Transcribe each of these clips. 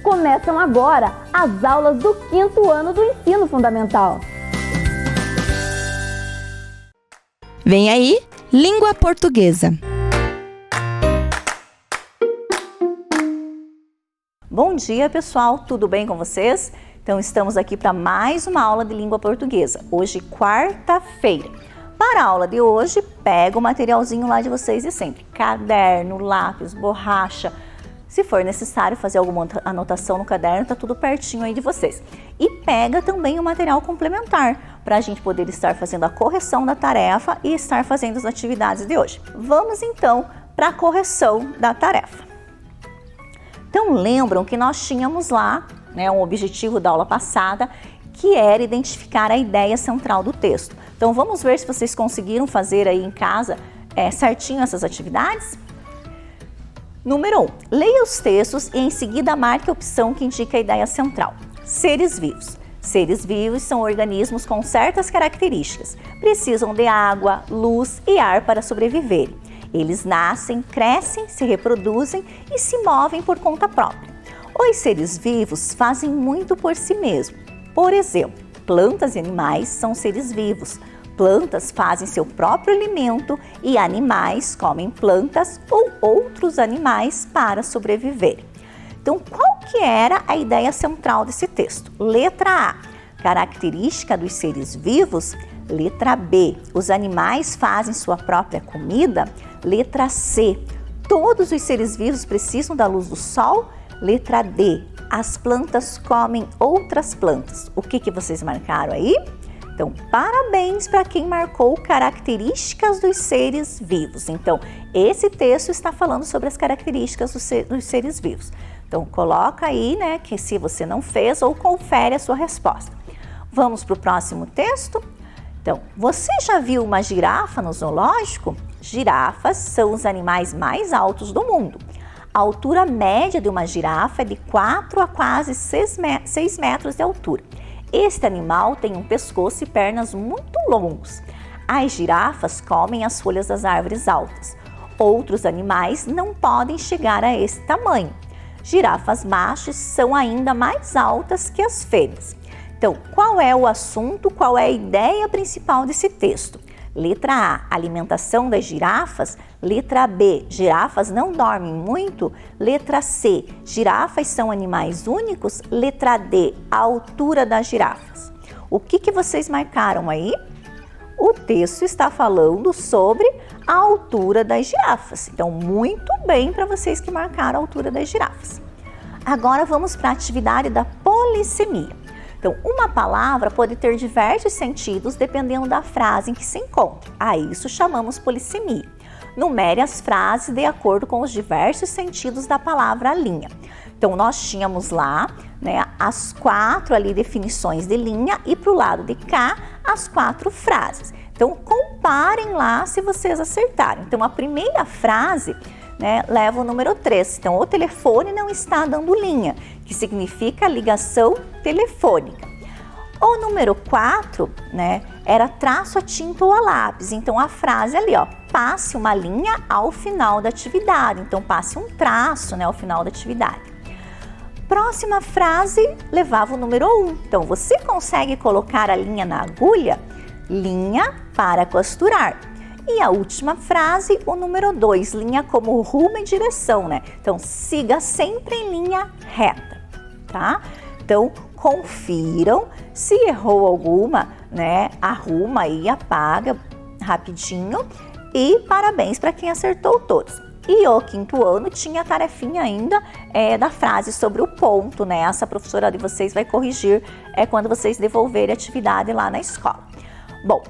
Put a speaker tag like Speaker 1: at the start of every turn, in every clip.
Speaker 1: Começam agora as aulas do 5º ano do Ensino Fundamental.
Speaker 2: Vem aí, Língua Portuguesa.
Speaker 3: Bom dia, pessoal, tudo bem com vocês? Então, estamos aqui para mais uma aula de língua portuguesa, hoje, quarta-feira. Para a aula de hoje, pega o materialzinho lá de vocês de sempre, caderno, lápis, borracha. Se for necessário fazer alguma anotação no caderno, está tudo pertinho aí de vocês. E pega também o material complementar, para a gente poder estar fazendo a correção da tarefa e estar fazendo as atividades de hoje. Vamos então para a correção da tarefa. Então lembram que nós tínhamos lá, um objetivo da aula passada, que era identificar a ideia central do texto. Então vamos ver se vocês conseguiram fazer aí em casa certinho essas atividades? Número 1. Leia os textos e em seguida marque a opção que indica a ideia central. Seres vivos. Seres vivos são organismos com certas características. Precisam de água, luz e ar para sobreviverem. Eles nascem, crescem, se reproduzem e se movem por conta própria. Os seres vivos fazem muito por si mesmos. Por exemplo, plantas e animais são seres vivos. Plantas fazem seu próprio alimento e animais comem plantas ou outros animais para sobreviver. Então, qual que era a ideia central desse texto? Letra A, característica dos seres vivos. Letra B, os animais fazem sua própria comida. Letra C, todos os seres vivos precisam da luz do sol. Letra D, as plantas comem outras plantas. O que vocês marcaram aí? Então, parabéns para quem marcou características dos seres vivos. Então, esse texto está falando sobre as características dos seres vivos. Então, coloca aí, que se você não fez, ou confere a sua resposta. Vamos para o próximo texto? Então, você já viu uma girafa no zoológico? Girafas são os animais mais altos do mundo. A altura média de uma girafa é de 4 a quase 6 metros de altura. Este animal tem um pescoço e pernas muito longos. As girafas comem as folhas das árvores altas. Outros animais não podem chegar a esse tamanho. Girafas machos são ainda mais altas que as fêmeas. Então, qual é o assunto, qual é a ideia principal desse texto? Letra A, alimentação das girafas. Letra B, girafas não dormem muito. Letra C, girafas são animais únicos. Letra D, a altura das girafas. O que vocês marcaram aí? O texto está falando sobre a altura das girafas. Então, muito bem para vocês que marcaram a altura das girafas. Agora vamos para a atividade da polissemia. Então, uma palavra pode ter diversos sentidos dependendo da frase em que se encontra. A isso chamamos polissemia. Numere as frases de acordo com os diversos sentidos da palavra linha. Então, nós tínhamos lá as 4 ali definições de linha e para o lado de cá as 4 frases. Então, comparem lá se vocês acertarem. Então, a primeira frase leva o número 3. Então, o telefone não está dando linha, que significa ligação telefônica. O número 4, era traço a tinta ou a lápis. Então, a frase ali, passe uma linha ao final da atividade. Então, passe um traço, ao final da atividade. Próxima frase levava o número 1. Então, você consegue colocar a linha na agulha? Linha para costurar. E a última frase, o número 2, linha como rumo e direção, Então, siga sempre em linha reta, tá? Então, confiram, se errou alguma, arruma aí, apaga rapidinho e parabéns para quem acertou todos. E o 5º ano tinha a tarefinha ainda da frase sobre o ponto, Essa professora de vocês vai corrigir quando vocês devolverem a atividade lá na escola. Bom,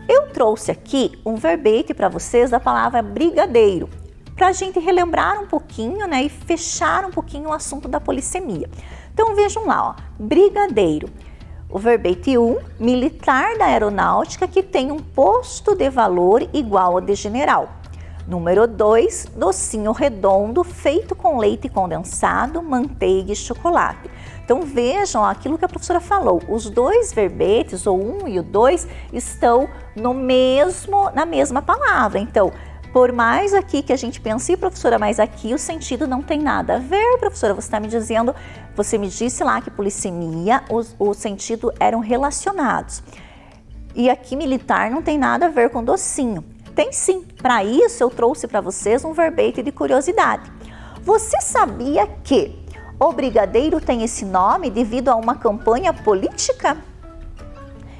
Speaker 3: eu trouxe aqui um verbete para vocês da palavra brigadeiro, para a gente relembrar um pouquinho, e fechar um pouquinho o assunto da polissemia. Então vejam lá, brigadeiro. O verbete 1, militar da aeronáutica que tem um posto de valor igual ao de general. Número 2, docinho redondo feito com leite condensado, manteiga e chocolate. Então vejam aquilo que a professora falou, os dois verbetes, o 1 e o 2, estão na mesma palavra. Então, por mais aqui que a gente pense, professora, mas aqui o sentido não tem nada a ver, professora, você está me dizendo, você me disse lá que polissemia, o sentido eram relacionados. E aqui militar não tem nada a ver com docinho. Tem sim, para isso eu trouxe para vocês um verbete de curiosidade. Você sabia que o brigadeiro tem esse nome devido a uma campanha política?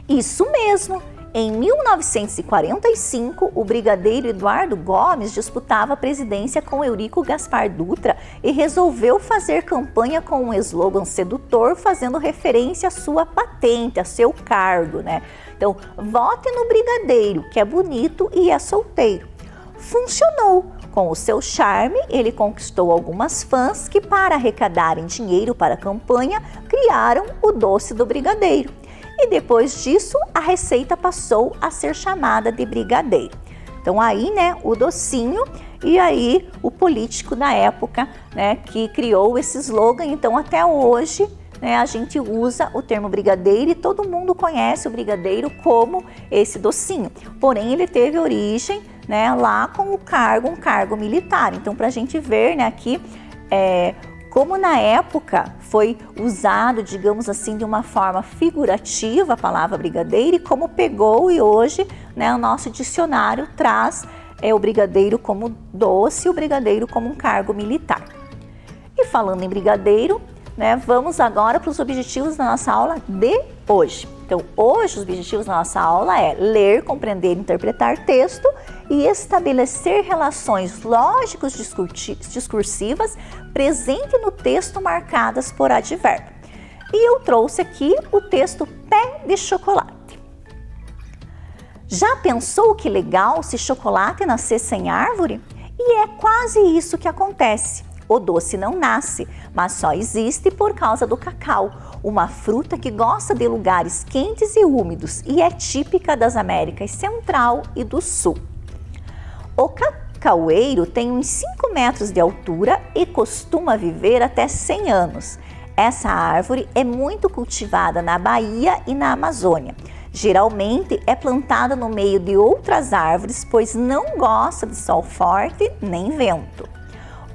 Speaker 3: Isso mesmo! Em 1945, o brigadeiro Eduardo Gomes disputava a presidência com Eurico Gaspar Dutra e resolveu fazer campanha com um slogan sedutor, fazendo referência à sua patente, a seu cargo, né? Então, vote no brigadeiro, que é bonito e é solteiro. Funcionou! Com o seu charme, ele conquistou algumas fãs que, para arrecadarem dinheiro para a campanha, criaram o doce do brigadeiro. E depois disso, a receita passou a ser chamada de brigadeiro. Então aí, né, o docinho e aí o político da época, né, que criou esse slogan. Então até hoje, né, a gente usa o termo brigadeiro e todo mundo conhece o brigadeiro como esse docinho. Porém, ele teve origem, né, lá com um cargo militar. Então, para a gente ver, né, aqui, como na época foi usado, digamos assim, de uma forma figurativa a palavra brigadeiro e como pegou e hoje, né, o nosso dicionário traz o brigadeiro como doce e o brigadeiro como um cargo militar. E falando em brigadeiro, né, vamos agora para os objetivos da nossa aula de hoje. Então, hoje os objetivos da nossa aula é ler, compreender e interpretar texto e estabelecer relações lógicos-discursivas presentes no texto marcadas por advérbio. E eu trouxe aqui o texto Pé de Chocolate. Já pensou que legal se chocolate nascesse em árvore? E é quase isso que acontece. O doce não nasce, mas só existe por causa do cacau, uma fruta que gosta de lugares quentes e úmidos e é típica das Américas Central e do Sul. O cacaueiro tem uns 5 metros de altura e costuma viver até 100 anos. Essa árvore é muito cultivada na Bahia e na Amazônia. Geralmente é plantada no meio de outras árvores, pois não gosta de sol forte nem vento.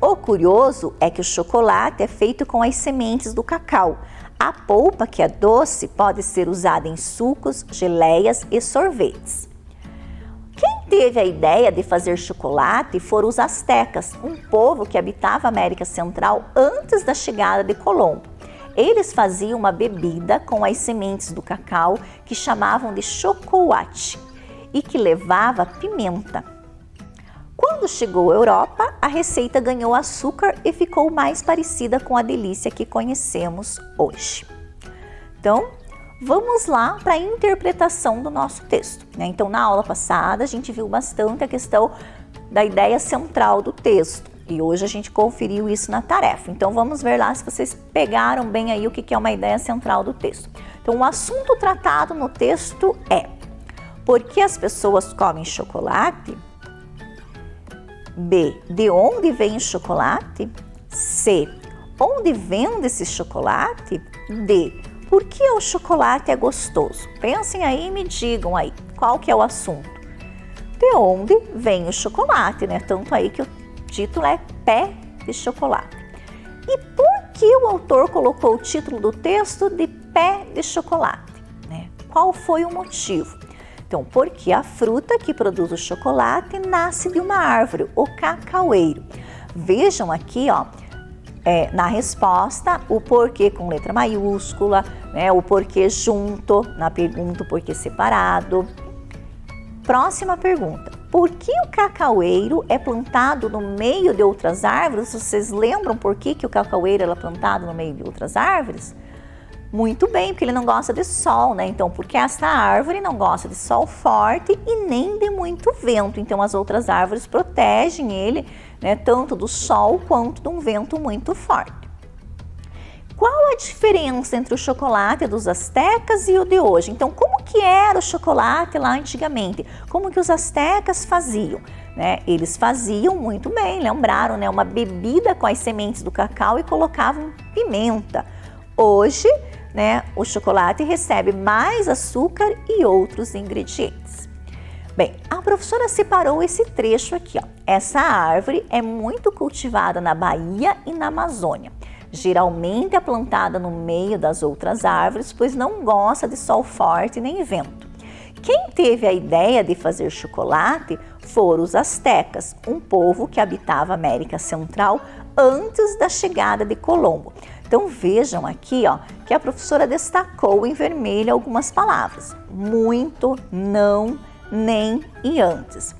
Speaker 3: O curioso é que o chocolate é feito com as sementes do cacau. A polpa, que é doce, pode ser usada em sucos, geleias e sorvetes. Quem teve a ideia de fazer chocolate foram os astecas, um povo que habitava a América Central antes da chegada de Colombo. Eles faziam uma bebida com as sementes do cacau que chamavam de chocolate e que levava pimenta. Quando chegou à Europa, a receita ganhou açúcar e ficou mais parecida com a delícia que conhecemos hoje. Então, vamos lá para a interpretação do nosso texto, né? Então, na aula passada, a gente viu bastante a questão da ideia central do texto e hoje a gente conferiu isso na tarefa. Então, vamos ver lá se vocês pegaram bem aí o que é uma ideia central do texto. Então, o assunto tratado no texto é: por que as pessoas comem chocolate? B. De onde vem o chocolate? C. Onde vende esse chocolate? D. Por que o chocolate é gostoso? Pensem aí e me digam aí, qual que é o assunto? De onde vem o chocolate, né? Tanto aí que o título é Pé de Chocolate. E por que o autor colocou o título do texto de Pé de Chocolate, né? Qual foi o motivo? Então, porque a fruta que produz o chocolate nasce de uma árvore, o cacaueiro. Vejam aqui, ó, na resposta, o porquê com letra maiúscula, né, o porquê junto, na pergunta o porquê separado. Próxima pergunta, por que o cacaueiro é plantado no meio de outras árvores? Vocês lembram por que o cacaueiro é plantado no meio de outras árvores? Muito bem, porque ele não gosta de sol, né? Então, porque essa árvore não gosta de sol forte e nem de muito vento. Então, as outras árvores protegem ele, né, tanto do sol quanto de um vento muito forte. Qual a diferença entre o chocolate dos astecas e o de hoje? Então, como que era o chocolate lá antigamente? Como que os astecas faziam? Né? Eles faziam muito bem, lembraram, né? Uma bebida com as sementes do cacau e colocavam pimenta. Hoje, né, o chocolate recebe mais açúcar e outros ingredientes. Bem, a professora separou esse trecho aqui, ó. Essa árvore é muito cultivada na Bahia e na Amazônia. Geralmente é plantada no meio das outras árvores, pois não gosta de sol forte nem vento. Quem teve a ideia de fazer chocolate foram os astecas, um povo que habitava a América Central antes da chegada de Colombo. Então vejam aqui, ó, que a professora destacou em vermelho algumas palavras: muito, não, nem e antes.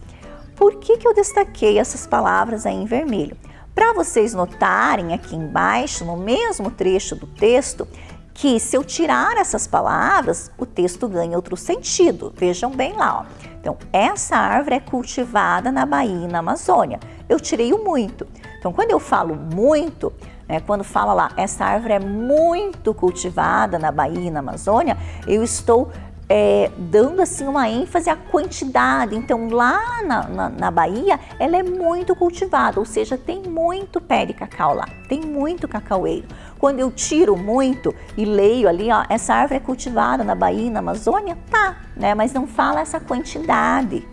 Speaker 3: Por que eu destaquei essas palavras aí em vermelho? Para vocês notarem aqui embaixo, no mesmo trecho do texto, que se eu tirar essas palavras, o texto ganha outro sentido. Vejam bem lá, ó. Então, essa árvore é cultivada na Bahia e na Amazônia. Eu tirei o muito. Então, quando eu falo muito, né, quando fala lá, essa árvore é muito cultivada na Bahia e na Amazônia, eu estou dando assim uma ênfase à quantidade. Então lá na Bahia ela é muito cultivada, ou seja, tem muito pé de cacau lá, tem muito cacaueiro. Quando eu tiro muito e leio ali, ó, essa árvore é cultivada na Bahia e na Amazônia, tá, né? Mas não fala essa quantidade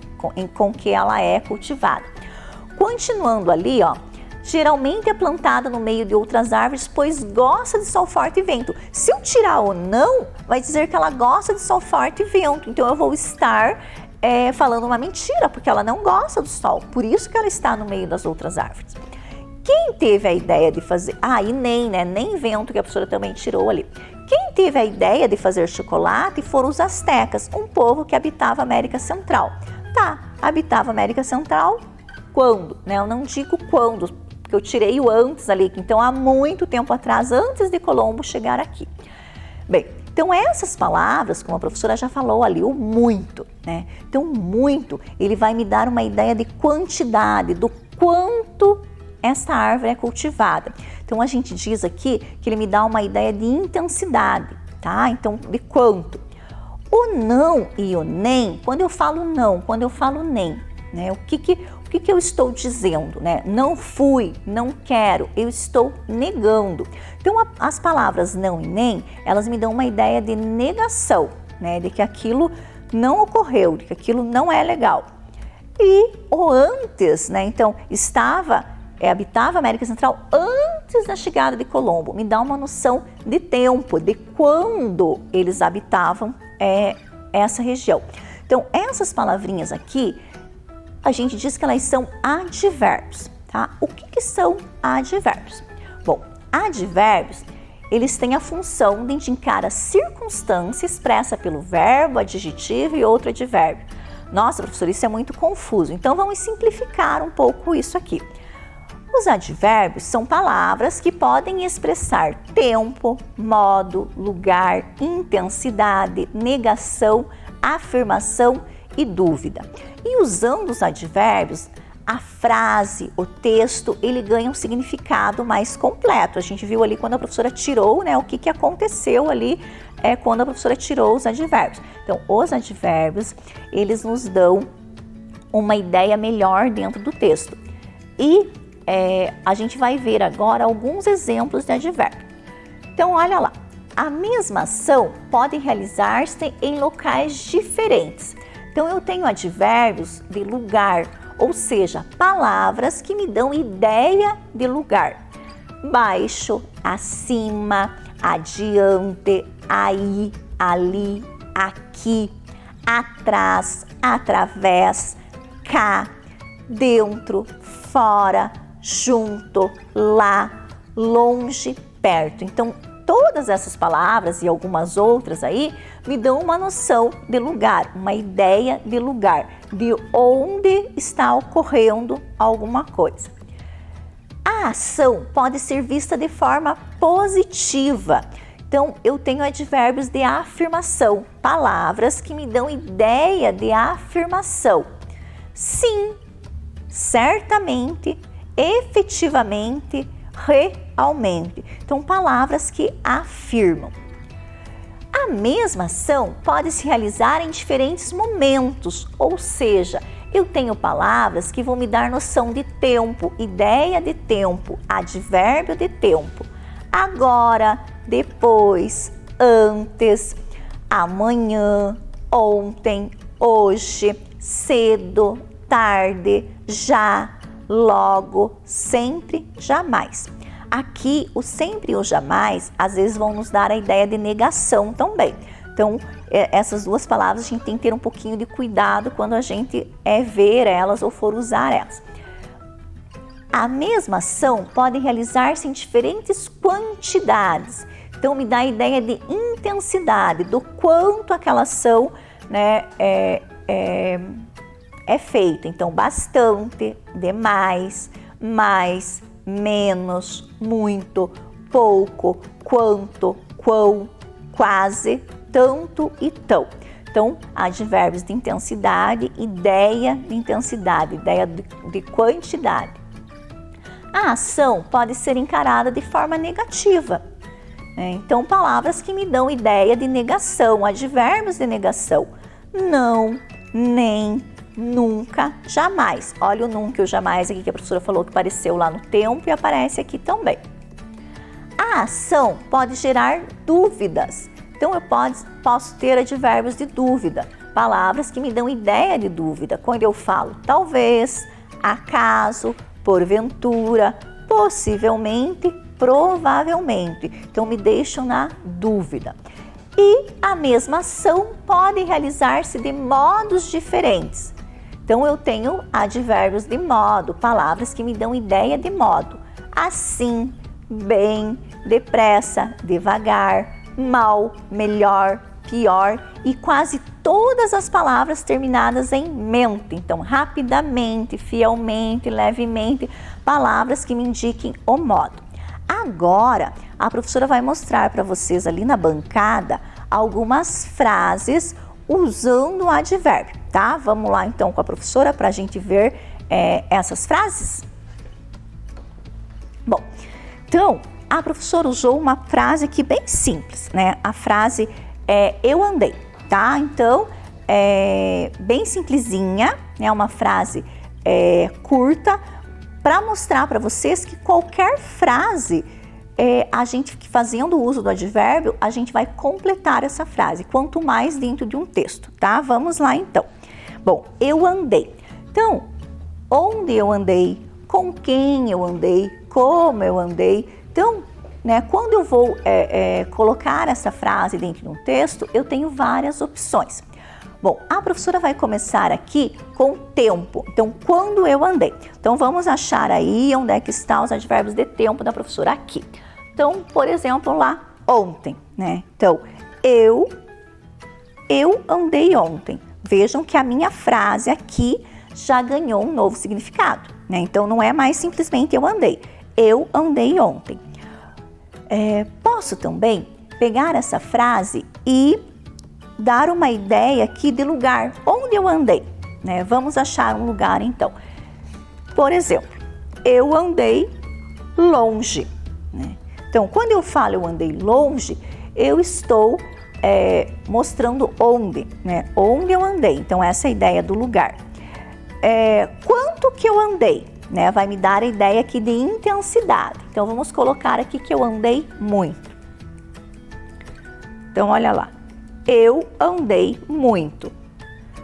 Speaker 3: com que ela é cultivada. Continuando ali, ó, geralmente é plantada no meio de outras árvores, pois gosta de sol forte e vento. Se eu tirar o não, vai dizer que ela gosta de sol forte e vento. Então eu vou estar falando uma mentira, porque ela não gosta do sol. Por isso que ela está no meio das outras árvores. Quem teve a ideia de fazer... e nem, né? Nem vento, que a professora também tirou ali. Quem teve a ideia de fazer chocolate foram os astecas, um povo que habitava a América Central. Tá, habitava a América Central quando? Né? Eu não digo quando, que eu tirei o antes ali, então há muito tempo atrás, antes de Colombo chegar aqui. Bem, então essas palavras, como a professora já falou ali, o muito, né? Então muito, ele vai me dar uma ideia de quantidade, do quanto essa árvore é cultivada. Então a gente diz aqui que ele me dá uma ideia de intensidade, tá? Então de quanto. O não e o nem, quando eu falo não, quando eu falo nem, né? O que eu estou dizendo, né? Não fui, não quero, eu estou negando. Então, as palavras não e nem, elas me dão uma ideia de negação, né? De que aquilo não ocorreu, de que aquilo não é legal. E o antes, né? Então, habitava a América Central antes da chegada de Colombo. Me dá uma noção de tempo, de quando eles habitavam essa região. Então, essas palavrinhas aqui, a gente diz que elas são advérbios, tá? O que são advérbios? Bom, advérbios, eles têm a função de indicar a circunstância expressa pelo verbo, adjetivo e outro advérbio. Nossa, professora, isso é muito confuso. Então, vamos simplificar um pouco isso aqui. Os advérbios são palavras que podem expressar tempo, modo, lugar, intensidade, negação, afirmação e dúvida. E usando os advérbios, a frase, o texto, ele ganha um significado mais completo. A gente viu ali quando a professora tirou, né, o que aconteceu ali quando a professora tirou os advérbios. Então, os advérbios, eles nos dão uma ideia melhor dentro do texto. E a gente vai ver agora alguns exemplos de advérbio. Então, olha lá. A mesma ação pode realizar-se em locais diferentes. Então, eu tenho advérbios de lugar, ou seja, palavras que me dão ideia de lugar. Baixo, acima, adiante, aí, ali, aqui, atrás, através, cá, dentro, fora, junto, lá, longe, perto. Então, todas essas palavras e algumas outras aí me dão uma noção de lugar, uma ideia de lugar, de onde está ocorrendo alguma coisa. A ação pode ser vista de forma positiva. Então, eu tenho advérbios de afirmação, palavras que me dão ideia de afirmação. Sim, certamente, efetivamente, realmente. Então, palavras que afirmam. A mesma ação pode se realizar em diferentes momentos, ou seja, eu tenho palavras que vão me dar noção de tempo, ideia de tempo, advérbio de tempo. Agora, depois, antes, amanhã, ontem, hoje, cedo, tarde, já, logo, sempre, jamais. Aqui, o sempre e o jamais, às vezes vão nos dar a ideia de negação também. Então, essas duas palavras a gente tem que ter um pouquinho de cuidado quando a gente ver elas ou for usar elas. A mesma ação pode realizar-se em diferentes quantidades. Então, me dá a ideia de intensidade, do quanto aquela ação, né, é feita. Então, bastante, demais, mais, menos, muito, pouco, quanto, quão, quase, tanto e tão. Então, advérbios de intensidade, ideia de intensidade, ideia de quantidade. A ação pode ser encarada de forma negativa. Então, palavras que me dão ideia de negação, advérbios de negação. Não, nem, nunca, jamais. Olha o nunca e o jamais aqui que a professora falou que apareceu lá no tempo e aparece aqui também. A ação pode gerar dúvidas. Então, eu posso ter advérbios de dúvida, palavras que me dão ideia de dúvida. Quando eu falo talvez, acaso, porventura, possivelmente, provavelmente. Então, me deixam na dúvida. E a mesma ação pode realizar-se de modos diferentes. Então, eu tenho advérbios de modo, palavras que me dão ideia de modo. Assim, bem, depressa, devagar, mal, melhor, pior e quase todas as palavras terminadas em mente. Então, rapidamente, fielmente, levemente, palavras que me indiquem o modo. Agora, a professora vai mostrar para vocês ali na bancada algumas frases usando o advérbio, tá? Vamos lá então com a professora para a gente ver essas frases? Bom, então, a professora usou uma frase aqui bem simples, né? A frase é eu andei, tá? Então, bem simplesinha, né? Uma frase curta para mostrar para vocês que qualquer frase, a gente fazendo o uso do advérbio, a gente vai completar essa frase, quanto mais dentro de um texto, tá? Vamos lá então. Bom, eu andei. Então, onde eu andei, com quem eu andei, como eu andei. Então, né, quando eu vou colocar essa frase dentro de um texto, eu tenho várias opções. Bom, a professora vai começar aqui com tempo. Então, quando eu andei. Então, vamos achar aí onde é que estão os advérbios de tempo da professora aqui. Então, por exemplo, lá, ontem, né? Então, eu andei ontem. Vejam que a minha frase aqui já ganhou um novo significado, né? Então, não é mais simplesmente eu andei. Eu andei ontem. Posso também pegar essa frase e dar uma ideia aqui de lugar onde eu andei, né? Vamos achar um lugar então. Por exemplo, eu andei longe, né? Então, quando eu falo eu andei longe, eu estou mostrando onde, né? Onde eu andei. Então, essa é a ideia do lugar. Quanto que eu andei? Né, vai me dar a ideia aqui de intensidade. Então, vamos colocar aqui que eu andei muito. Então, olha lá. Eu andei muito.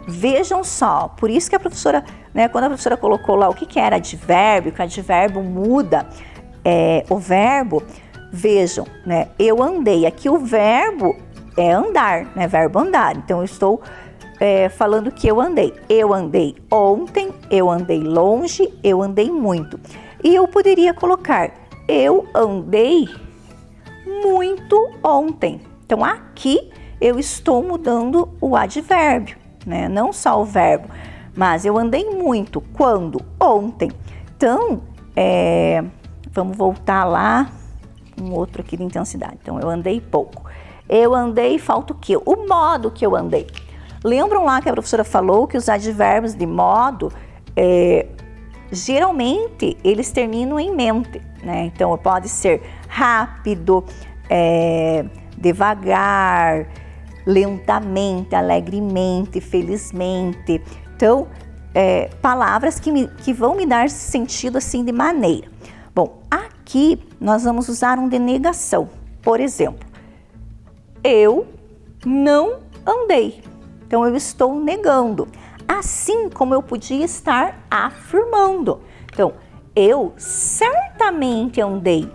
Speaker 3: Vejam só, por isso que a professora, né, quando a professora colocou lá o que era advérbio, que o advérbio muda o verbo, vejam, né, eu andei. Aqui o verbo é andar, né, verbo andar. Então, eu estou falando que eu andei. Eu andei ontem, eu andei longe, eu andei muito. E eu poderia colocar, eu andei muito ontem. Então, aqui eu estou mudando o advérbio, né? Não só o verbo, mas eu andei muito. Quando? Ontem. Então, vamos voltar lá, um outro aqui de intensidade. Então, eu andei pouco. Eu andei, falta o quê? O modo que eu andei. Lembram lá que a professora falou que os advérbios de modo, geralmente, eles terminam em mente, né? Então, pode ser rápido, devagar, lentamente, alegremente, felizmente. Então, palavras que vão me dar sentido assim de maneira. Bom, aqui nós vamos usar um de negação, Por exemplo, eu não andei. Então, eu estou negando. Assim como eu podia estar afirmando. Então, eu certamente andei.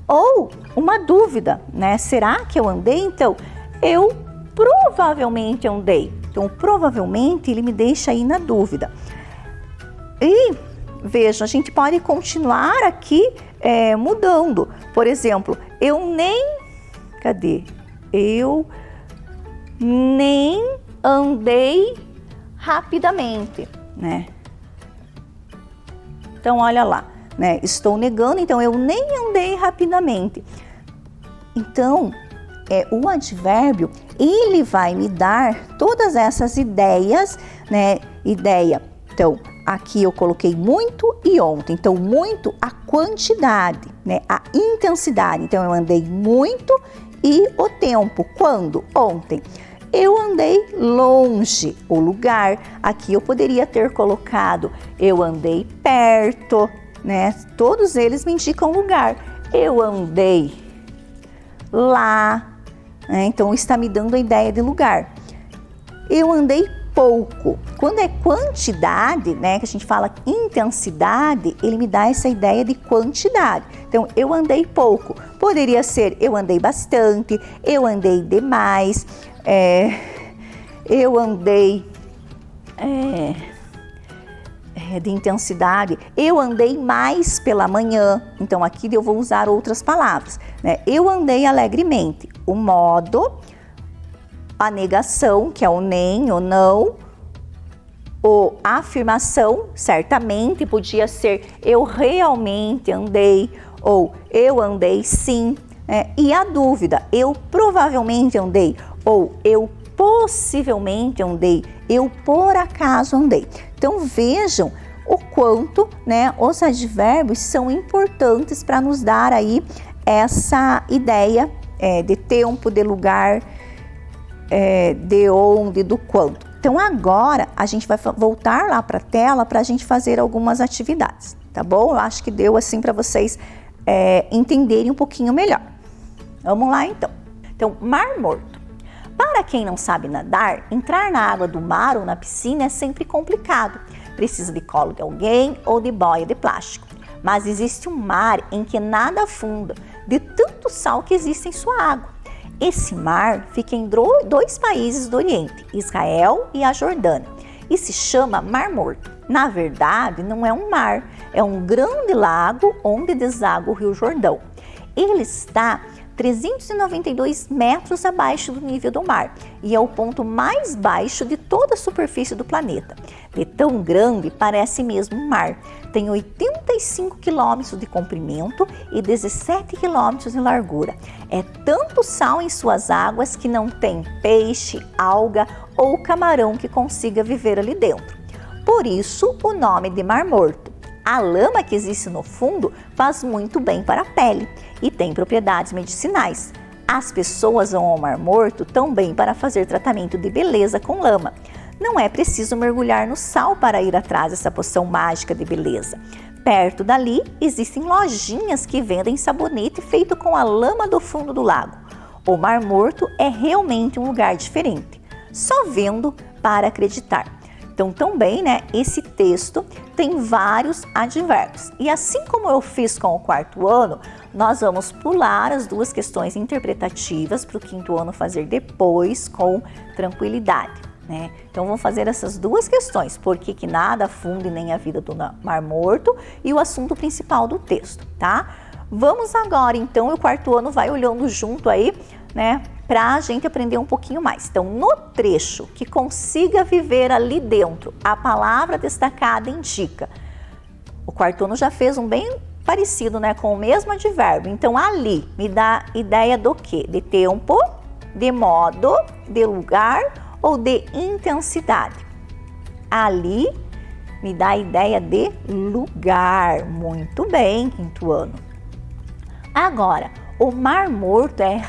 Speaker 3: Ou uma dúvida, né? Será que eu andei? Então, eu provavelmente andei. Então, provavelmente, ele me deixa aí na dúvida. E, veja, a gente pode continuar aqui mudando. Por exemplo, eu nem... Cadê? Eu nem andei rapidamente, né? Então, olha lá, né? Estou negando, então eu nem andei rapidamente. Então, o advérbio, ele vai me dar todas essas ideias, né? Então, aqui eu coloquei muito e ontem. Então, muito, a quantidade, né? A intensidade. Então, eu andei muito e o tempo. Quando? Ontem. Eu andei longe, o lugar. Aqui eu poderia ter colocado eu andei perto, né? Todos eles me indicam lugar. Eu andei lá, né? Então está me dando a ideia de lugar. Eu andei pouco. Quando é quantidade, né? Que a gente fala intensidade, ele me dá essa ideia de quantidade. Então, eu andei pouco. Poderia ser eu andei bastante, eu andei demais. Eu andei de intensidade, eu andei mais pela manhã. Então aqui eu vou usar outras palavras, né? Eu andei alegremente. O modo, a negação, que é o nem ou não, ou a afirmação, certamente podia ser eu realmente andei, ou eu andei sim, né? E a dúvida, eu provavelmente andei, ou eu possivelmente andei, eu por acaso andei. Então vejam o quanto, né, os advérbios são importantes para nos dar aí essa ideia de tempo, de lugar, de onde, do quanto. Então agora a gente vai voltar lá para a tela para a gente fazer algumas atividades, tá bom? Eu acho que deu assim para vocês entenderem um pouquinho melhor. Vamos lá então. Então, Mar Morto. Para quem não sabe nadar, entrar na água do mar ou na piscina é sempre complicado. Precisa de colo de alguém ou de boia de plástico. Mas existe um mar em que nada afunda, de tanto sal que existe em sua água. Esse mar fica em 2 países do Oriente, Israel e a Jordânia, e se chama Mar Morto. Na verdade, não é um mar, é um grande lago onde deságua o Rio Jordão. Ele está 392 metros abaixo do nível do mar e é o ponto mais baixo de toda a superfície do planeta. De tão grande, parece mesmo um mar. Tem 85 quilômetros de comprimento e 17 quilômetros de largura. É tanto sal em suas águas que não tem peixe, alga ou camarão que consiga viver ali dentro. Por isso, o nome de Mar Morto. A lama que existe no fundo faz muito bem para a pele e tem propriedades medicinais. As pessoas vão ao Mar Morto também para fazer tratamento de beleza com lama. Não é preciso mergulhar no sal para ir atrás dessa poção mágica de beleza. Perto dali, existem lojinhas que vendem sabonete feito com a lama do fundo do lago. O Mar Morto é realmente um lugar diferente. Só vendo para acreditar. Então, também, né, esse texto tem vários advérbios. E assim como eu fiz com o 4º ano, nós vamos pular as 2 questões interpretativas para o 5º ano fazer depois com tranquilidade, né? Então, vamos fazer essas 2 questões. Por que nada afunde nem a vida do Mar Morto e o assunto principal do texto, tá? Vamos agora, então, o 4º ano vai olhando junto aí, né? Para a gente aprender um pouquinho mais. Então, no trecho que consiga viver ali dentro, a palavra destacada indica. O 4º ano já fez um bem parecido, né, com o mesmo advérbio. Então, ali me dá ideia do quê? De tempo, de modo, de lugar ou de intensidade. Ali me dá a ideia de lugar. Muito bem, 5º ano. Agora, o Mar Morto é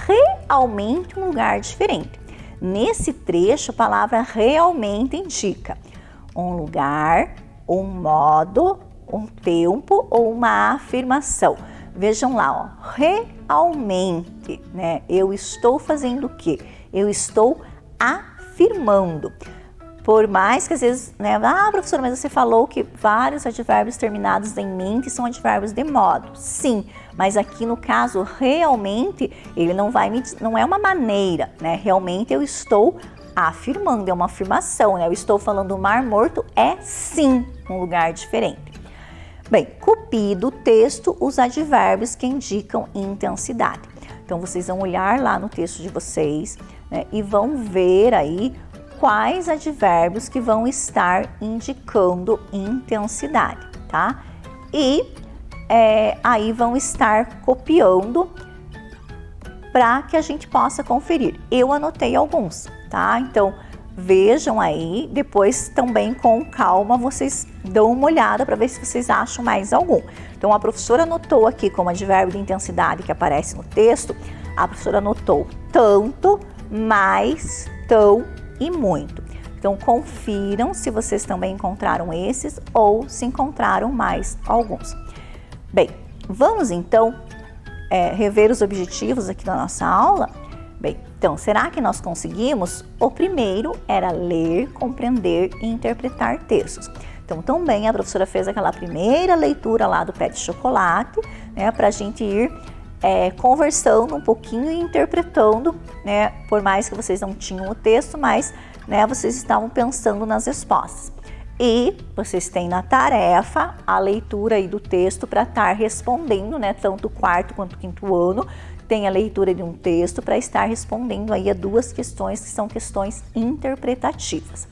Speaker 3: realmente um lugar diferente. Nesse trecho, a palavra realmente indica um lugar, um modo, um tempo ou uma afirmação. Vejam lá, ó, realmente, né? Eu estou fazendo o quê? Eu estou afirmando. Por mais que às vezes, né, professora, mas você falou que vários advérbios terminados em mente são advérbios de modo. Sim, mas aqui no caso, realmente, ele não é uma maneira, né? Realmente eu estou afirmando, é uma afirmação, né? Eu estou falando o Mar Morto é sim um lugar diferente. Bem, copie do texto os advérbios que indicam intensidade. Então, vocês vão olhar lá no texto de vocês, né, e vão ver aí quais advérbios que vão estar indicando intensidade, tá? E aí vão estar copiando para que a gente possa conferir. Eu anotei alguns, tá? Então, vejam aí, depois também com calma vocês dão uma olhada para ver se vocês acham mais algum. Então, a professora anotou aqui como advérbio de intensidade que aparece no texto, a professora anotou tanto, mais, tão e muito. Então, confiram se vocês também encontraram esses ou se encontraram mais alguns. Bem, vamos então rever os objetivos aqui da nossa aula? Bem, então, será que nós conseguimos? O primeiro era ler, compreender e interpretar textos. Então, também a professora fez aquela primeira leitura lá do Pé de Chocolate, né, para a gente ir conversando um pouquinho e interpretando, né, por mais que vocês não tinham o texto, mas, né, vocês estavam pensando nas respostas. E vocês têm na tarefa a leitura aí do texto para estar respondendo, né, tanto o quarto quanto o quinto ano, tem a leitura de um texto para estar respondendo aí a duas questões que são questões interpretativas.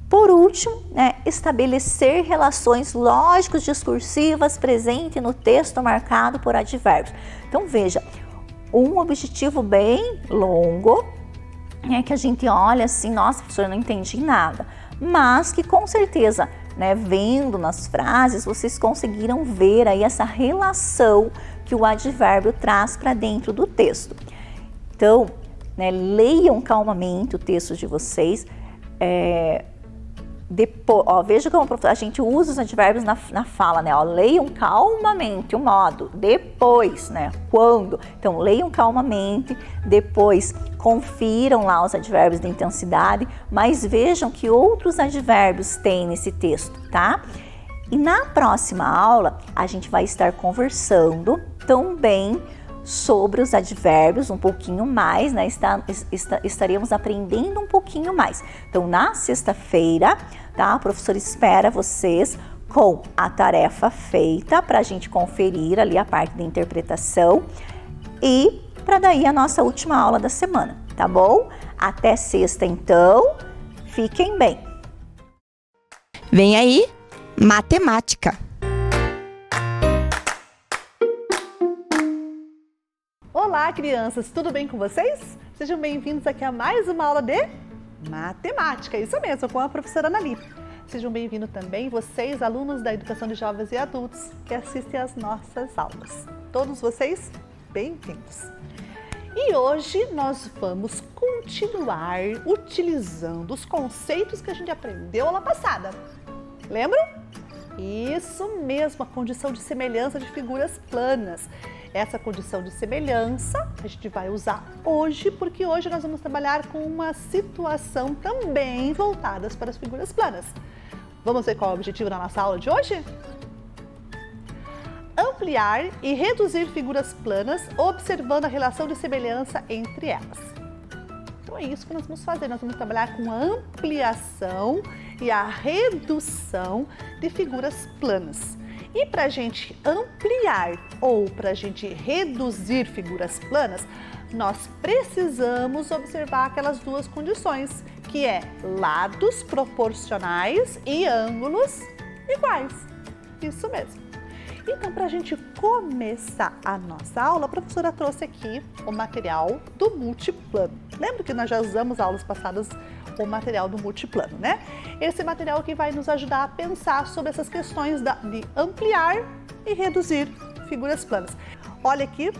Speaker 3: Por último, né, estabelecer relações lógicos-discursivas presentes no texto marcado por advérbios. Então, veja, um objetivo bem longo, né, que a gente olha assim, nossa, professora, eu não entendi nada, mas que com certeza, né, vendo nas frases, vocês conseguiram ver aí essa relação que o advérbio traz para dentro do texto. Então, né, leiam calmamente o texto de vocês, depois, veja como a gente usa os advérbios na fala, né? Leiam calmamente o modo, depois, né? Quando? Então, leiam calmamente, depois confiram lá os advérbios de intensidade, mas vejam que outros advérbios tem nesse texto, tá? E na próxima aula, a gente vai estar conversando também sobre os advérbios um pouquinho mais, né? Estaremos aprendendo um pouquinho mais. Então, na sexta-feira, tá? A professora espera vocês com a tarefa feita para a gente conferir ali a parte da interpretação e para daí a nossa última aula da semana, tá bom? Até sexta, então. Fiquem bem.
Speaker 2: Vem aí, matemática.
Speaker 4: Olá, crianças! Tudo bem com vocês? Sejam bem-vindos aqui a mais uma aula de matemática. Isso mesmo, com a professora Anali. Sejam bem-vindos também vocês, alunos da Educação de Jovens e Adultos, que assistem às nossas aulas. Todos vocês, bem-vindos! E hoje nós vamos continuar utilizando os conceitos que a gente aprendeu aula passada. Lembram? Isso mesmo, a condição de semelhança de figuras planas. Essa condição de semelhança a gente vai usar hoje, porque hoje nós vamos trabalhar com uma situação também voltada para as figuras planas. Vamos ver qual é o objetivo da nossa aula de hoje? Ampliar e reduzir figuras planas, observando a relação de semelhança entre elas. Então é isso que nós vamos fazer, nós vamos trabalhar com a ampliação e a redução de figuras planas. E para a gente ampliar ou para a gente reduzir figuras planas, nós precisamos observar aquelas duas condições, que é lados proporcionais e ângulos iguais. Isso mesmo. Então, para a gente começar a nossa aula, a professora trouxe aqui o material do multiplano. Lembra que nós já usamos aulas passadas o material do multiplano, né? Esse material que vai nos ajudar a pensar sobre essas questões de ampliar e reduzir figuras planas. Olha aqui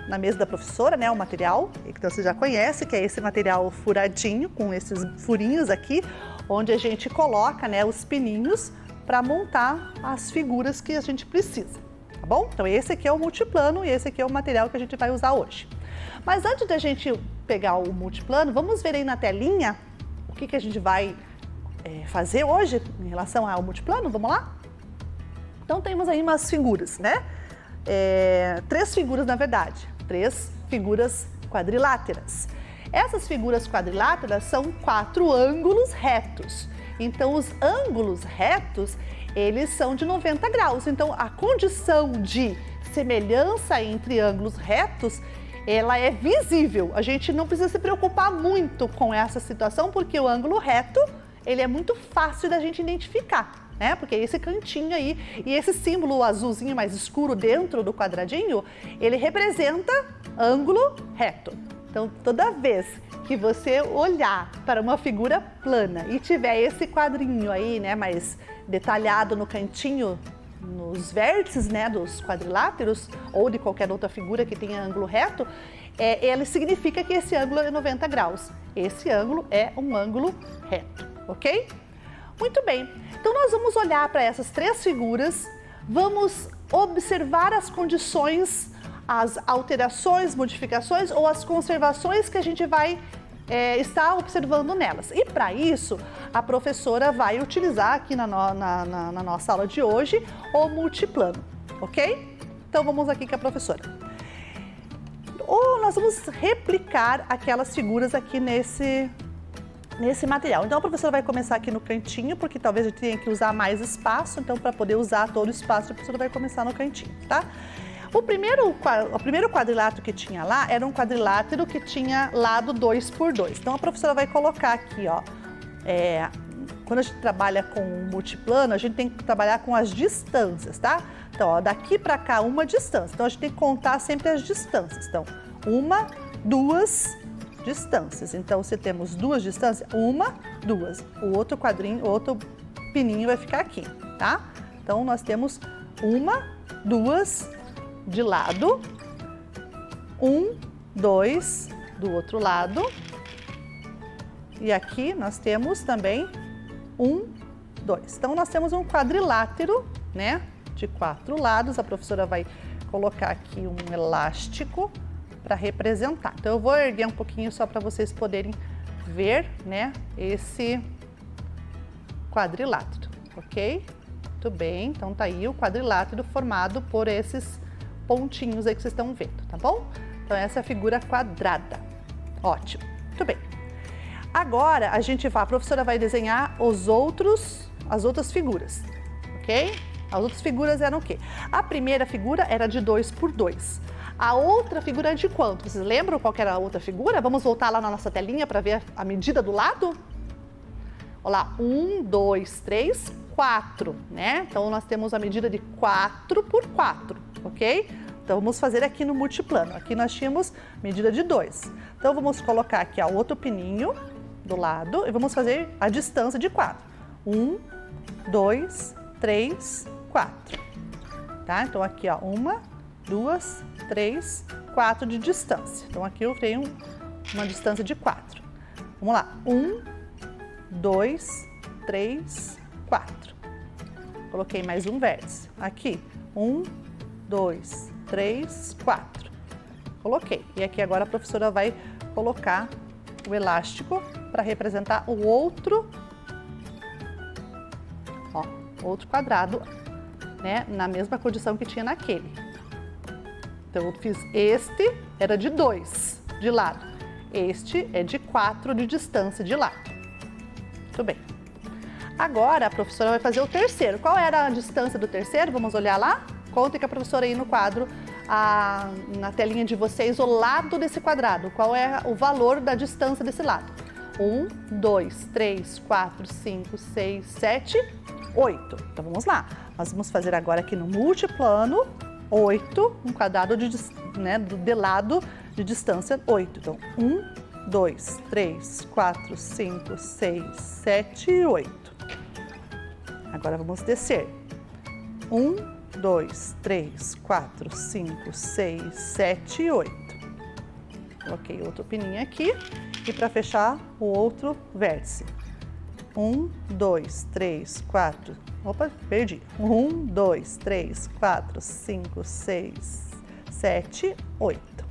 Speaker 4: na mesa da professora, né, o material que você já conhece, que é esse material furadinho, com esses furinhos aqui, onde a gente coloca, né, os pininhos para montar as figuras que a gente precisa, tá tá bom? Então esse aqui é o multiplano e esse aqui é o material que a gente vai usar hoje. Mas antes da gente pegar o multiplano, vamos ver aí na telinha o que a gente vai fazer hoje em relação ao multiplano, vamos lá? Então temos aí umas figuras, né? 3 figuras na verdade, 3 figuras quadriláteras. Essas figuras quadriláteras são 4 ângulos retos. Então os ângulos retos, eles são de 90 graus. Então a condição de semelhança entre ângulos retos, ela é visível. A gente não precisa se preocupar muito com essa situação, porque o ângulo reto, ele é muito fácil da gente identificar, né? Porque esse cantinho aí e esse símbolo azulzinho mais escuro dentro do quadradinho, ele representa ângulo reto. Então, toda vez que você olhar para uma figura plana e tiver esse quadrinho aí, né, mais detalhado no cantinho, nos vértices, né, dos quadriláteros ou de qualquer outra figura que tenha ângulo reto, ele significa que esse ângulo é 90 graus. Esse ângulo é um ângulo reto, ok? Muito bem, então nós vamos olhar para essas 3 figuras, vamos observar as condições, as alterações, modificações ou as conservações que a gente vai estar observando nelas. E para isso, a professora vai utilizar aqui na nossa aula de hoje o multiplano, ok? Então vamos aqui com a professora. Nós vamos replicar aquelas figuras aqui nesse material. Então a professora vai começar aqui no cantinho, porque talvez a gente tenha que usar mais espaço, então para poder usar todo o espaço, a professora vai começar no cantinho, tá? O primeiro quadrilátero que tinha lá era um quadrilátero que tinha lado 2 por 2. Então a professora vai colocar aqui, ó, quando a gente trabalha com multiplano, a gente tem que trabalhar com as distâncias, tá? Então, ó, daqui para cá uma distância. Então a gente tem que contar sempre as distâncias. Então, 1, 2 distâncias. Então, se temos 2 distâncias, 1, 2. O outro quadrinho, o outro pininho vai ficar aqui, tá? Então nós temos 1, 2 de lado, 1, 2 do outro lado, e aqui nós temos também 1, 2. Então nós temos um quadrilátero, né, de 4 lados. A professora vai colocar aqui um elástico para representar. Então eu vou erguer um pouquinho só para vocês poderem ver, né, esse quadrilátero, ok? Muito bem, então tá aí o quadrilátero formado por esses pontinhos aí que vocês estão vendo, tá bom? Então essa é a figura quadrada. Ótimo, muito bem. Agora a professora vai desenhar as outras figuras, ok? As outras figuras eram o quê? A primeira figura era de 2 por 2. A outra figura é de quanto? Vocês lembram qual que era a outra figura? Vamos voltar lá na nossa telinha para ver a medida do lado? Olha lá, 1, 2, 3, 4, né? Então nós temos a medida de 4 por 4, ok? Então vamos fazer aqui no multiplano. Aqui nós tínhamos medida de 2. Então vamos colocar aqui ó, outro pininho do lado e vamos fazer a distância de 4. 1, 2, 3, 4. Tá? Então aqui ó, 1, 2, 3, 4 de distância. Então aqui eu tenho uma distância de 4. Vamos lá. 1, 2, 3, 4. Coloquei mais um vértice. Aqui, 1, 2, 3, 4. Coloquei. E aqui agora a professora vai colocar o elástico para representar o outro, ó, outro quadrado, né, na mesma condição que tinha naquele. Então eu fiz este, era de 2 de lado. Este é de 4 de distância de lado. Muito bem. Agora a professora vai fazer o terceiro. Qual era a distância do terceiro? Vamos olhar lá? Contem com a professora aí no quadro, na telinha de vocês, o lado desse quadrado. Qual é o valor da distância desse lado? 1, 2, 3, 4, 5, 6, 7, 8. Então vamos lá. Nós vamos fazer agora aqui no multiplano 8, um quadrado de lado de distância 8. Então 1, 2, 3, 4, 5, 6, 7 e 8. Agora vamos descer. 1, 2, 3, 4, 5, 6, 7 e 8. Coloquei outro pininho aqui e para fechar o outro vértice. 1, 2, 3, 4. Opa, perdi. 1, 2, 3, 4, 5, 6, 7, 8.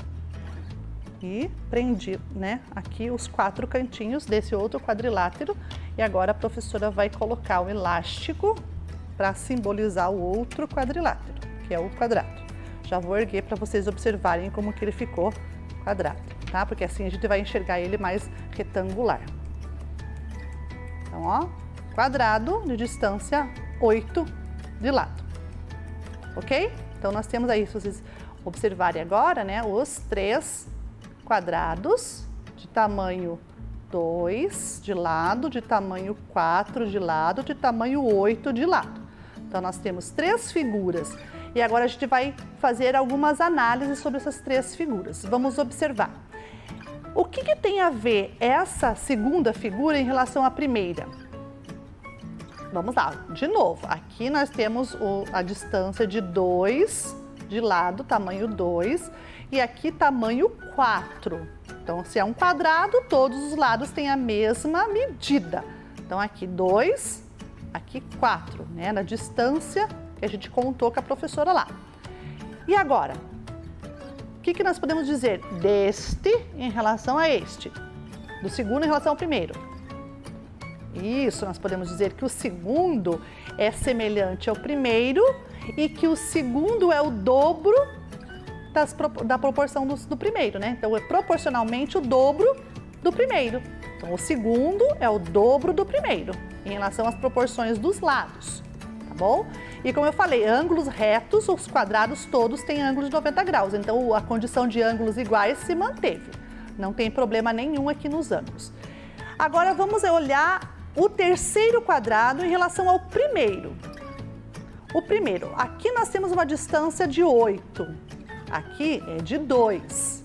Speaker 4: E prendi, né, aqui os 4 cantinhos desse outro quadrilátero. E agora a professora vai colocar o elástico para simbolizar o outro quadrilátero, que é o quadrado. Já vou erguer para vocês observarem como que ele ficou quadrado, tá? Porque assim a gente vai enxergar ele mais retangular. Então, ó, quadrado de distância 8 de lado, ok? Então, nós temos aí, se vocês observarem agora, né, os 3 quadrados de tamanho 2 de lado, de tamanho 4 de lado, de tamanho 8 de lado. Então, nós temos 3 figuras e agora a gente vai fazer algumas análises sobre essas 3 figuras. Vamos observar. O que tem a ver essa segunda figura em relação à primeira? Vamos lá, de novo. Aqui nós temos a distância de 2 de lado, tamanho 2, e aqui tamanho 4. Então, se é um quadrado, todos os lados têm a mesma medida. Então, aqui 2, aqui 4, né? Na distância que a gente contou com a professora lá. E agora? O que nós podemos dizer deste em relação a este? Do segundo em relação ao primeiro? Isso, nós podemos dizer que o segundo é semelhante ao primeiro e que o segundo é o dobro da proporção do primeiro, né? Então, é proporcionalmente o dobro do primeiro. Então, o segundo é o dobro do primeiro em relação às proporções dos lados, tá bom? E como eu falei, ângulos retos, os quadrados todos têm ângulos de 90 graus, então a condição de ângulos iguais se manteve. Não tem problema nenhum aqui nos ângulos. Agora vamos olhar o terceiro quadrado em relação ao primeiro. O primeiro, aqui nós temos uma distância de 8, aqui é de 2.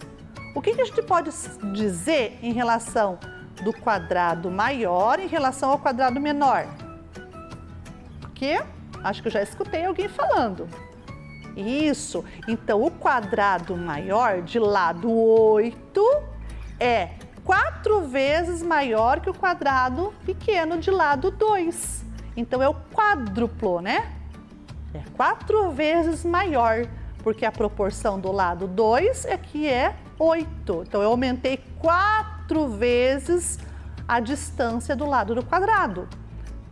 Speaker 4: O que a gente pode dizer em relação do quadrado maior em relação ao quadrado menor? Porque acho que eu já escutei alguém falando. Isso, então o quadrado maior de lado 8 é 4 vezes maior que o quadrado pequeno de lado 2. Então é o quádruplo, né? É 4 vezes maior, porque a proporção do lado 2 aqui é 8. Então eu aumentei 4 vezes a distância do lado do quadrado.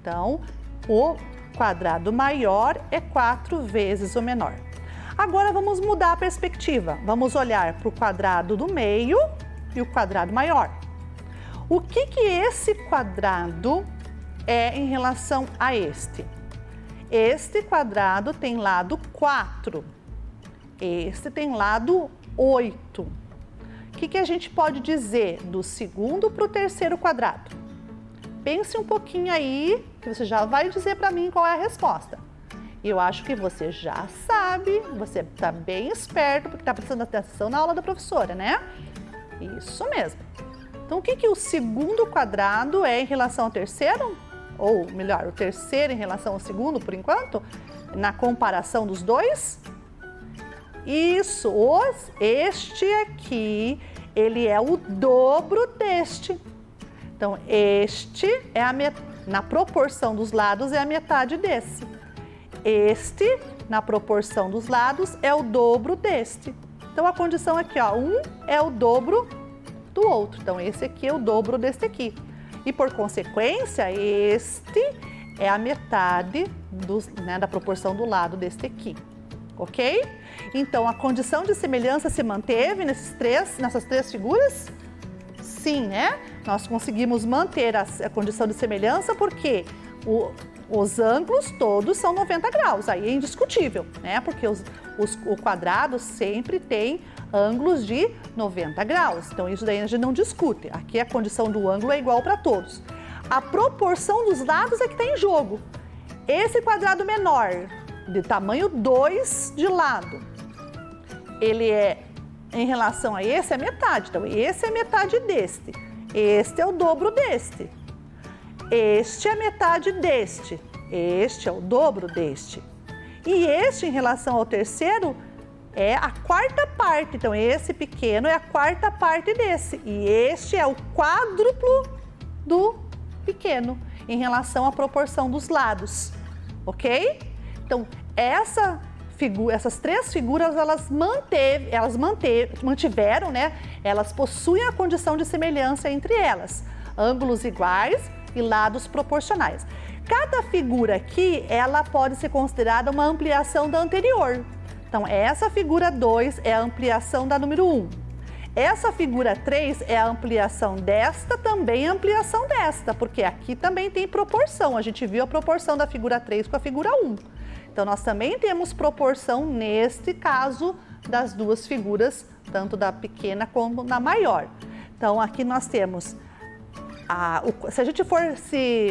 Speaker 4: Então, o quadrado maior é 4 vezes o menor. Agora vamos mudar a perspectiva. Vamos olhar para o quadrado do meio e o quadrado maior. O que esse quadrado é em relação a este? Este quadrado tem lado 4. Este tem lado 8. O que a gente pode dizer do segundo para o terceiro quadrado? Pense um pouquinho aí, que você já vai dizer para mim qual é a resposta. Eu acho que você já sabe, você está bem esperto, porque está prestando atenção na aula da professora, né? Isso mesmo. Então, o que o segundo quadrado é em relação ao terceiro? Ou, melhor, o terceiro em relação ao segundo, por enquanto? Na comparação dos dois? Isso, este aqui, ele é o dobro deste. Então, este é na proporção dos lados, é a metade desse. Este, na proporção dos lados, é o dobro deste. Então, a condição aqui, ó, um é o dobro do outro. Então, esse aqui é o dobro deste aqui. E, por consequência, este é a metade da proporção do lado deste aqui. Ok? Então, a condição de semelhança se manteve nessas três figuras? Sim, né? Nós conseguimos manter a condição de semelhança porque os ângulos todos são 90 graus, aí é indiscutível, né? Porque o quadrado sempre tem ângulos de 90 graus, então isso daí a gente não discute. Aqui a condição do ângulo é igual para todos. A proporção dos lados é que está em jogo. Esse quadrado menor, de tamanho 2 de lado, ele é, em relação a esse, é metade. Então, esse é metade deste. Este é o dobro deste. Este é metade deste. Este é o dobro deste. E este, em relação ao terceiro, é a quarta parte. Então, esse pequeno é a quarta parte desse. E este é o quádruplo do pequeno em relação à proporção dos lados, ok? Então, essas três figuras, elas mantiveram, né? Elas possuem a condição de semelhança entre elas, ângulos iguais e lados proporcionais. Cada figura aqui, ela pode ser considerada uma ampliação da anterior. Então, essa figura 2 é a ampliação da número 1. Essa figura 3 é a ampliação desta, também a ampliação desta, porque aqui também tem proporção. A gente viu a proporção da figura 3 com a figura 1. Então, nós também temos proporção neste caso das duas figuras, tanto da pequena como da maior. Então, aqui nós temos, se a gente for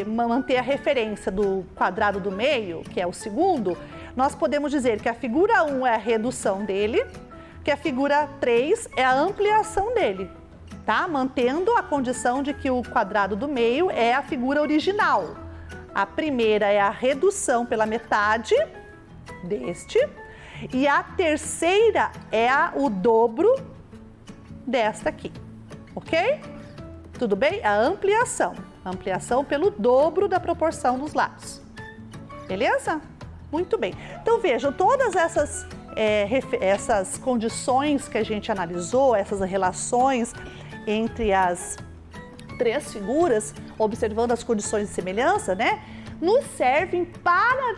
Speaker 4: manter a referência do quadrado do meio, que é o segundo, nós podemos dizer que a figura 1 é a redução dele, que a figura 3 é a ampliação dele, tá? Mantendo a condição de que o quadrado do meio é a figura original. A primeira é a redução pela metade deste e a terceira é o dobro desta aqui, ok? Tudo bem? A ampliação pelo dobro da proporção dos lados, beleza? Muito bem. Então vejam, todas essas condições que a gente analisou, essas relações entre as três figuras, observando as condições de semelhança, né, nos servem para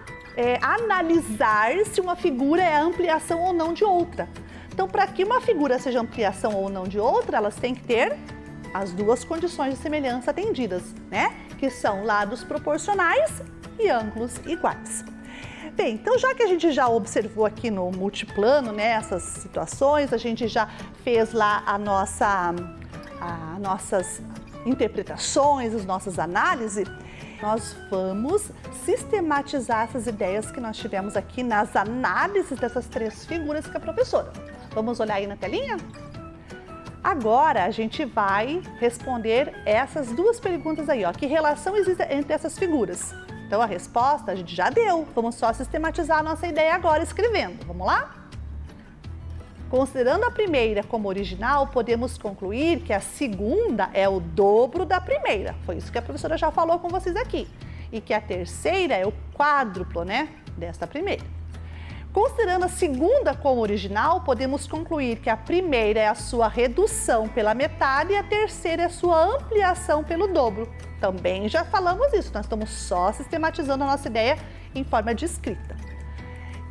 Speaker 4: analisar se uma figura é ampliação ou não de outra. Então, para que uma figura seja ampliação ou não de outra, elas têm que ter as duas condições de semelhança atendidas, né, que são lados proporcionais e ângulos iguais. Bem, então já que a gente já observou aqui no multiplano, né, essas situações, a gente já fez lá as nossas interpretações, as nossas análises, nós vamos sistematizar essas ideias que nós tivemos aqui nas análises dessas três figuras com a professora. Vamos olhar aí na telinha? Agora a gente vai responder essas duas perguntas aí, ó. Que relação existe entre essas figuras? Então, a resposta a gente já deu. Vamos só sistematizar a nossa ideia agora escrevendo. Vamos lá? Considerando a primeira como original, podemos concluir que a segunda é o dobro da primeira. Foi isso que a professora já falou com vocês aqui. E que a terceira é o quádruplo, né, desta primeira. Considerando a segunda como original, podemos concluir que a primeira é a sua redução pela metade e a terceira é a sua ampliação pelo dobro. Também já falamos isso, nós estamos só sistematizando a nossa ideia em forma de escrita.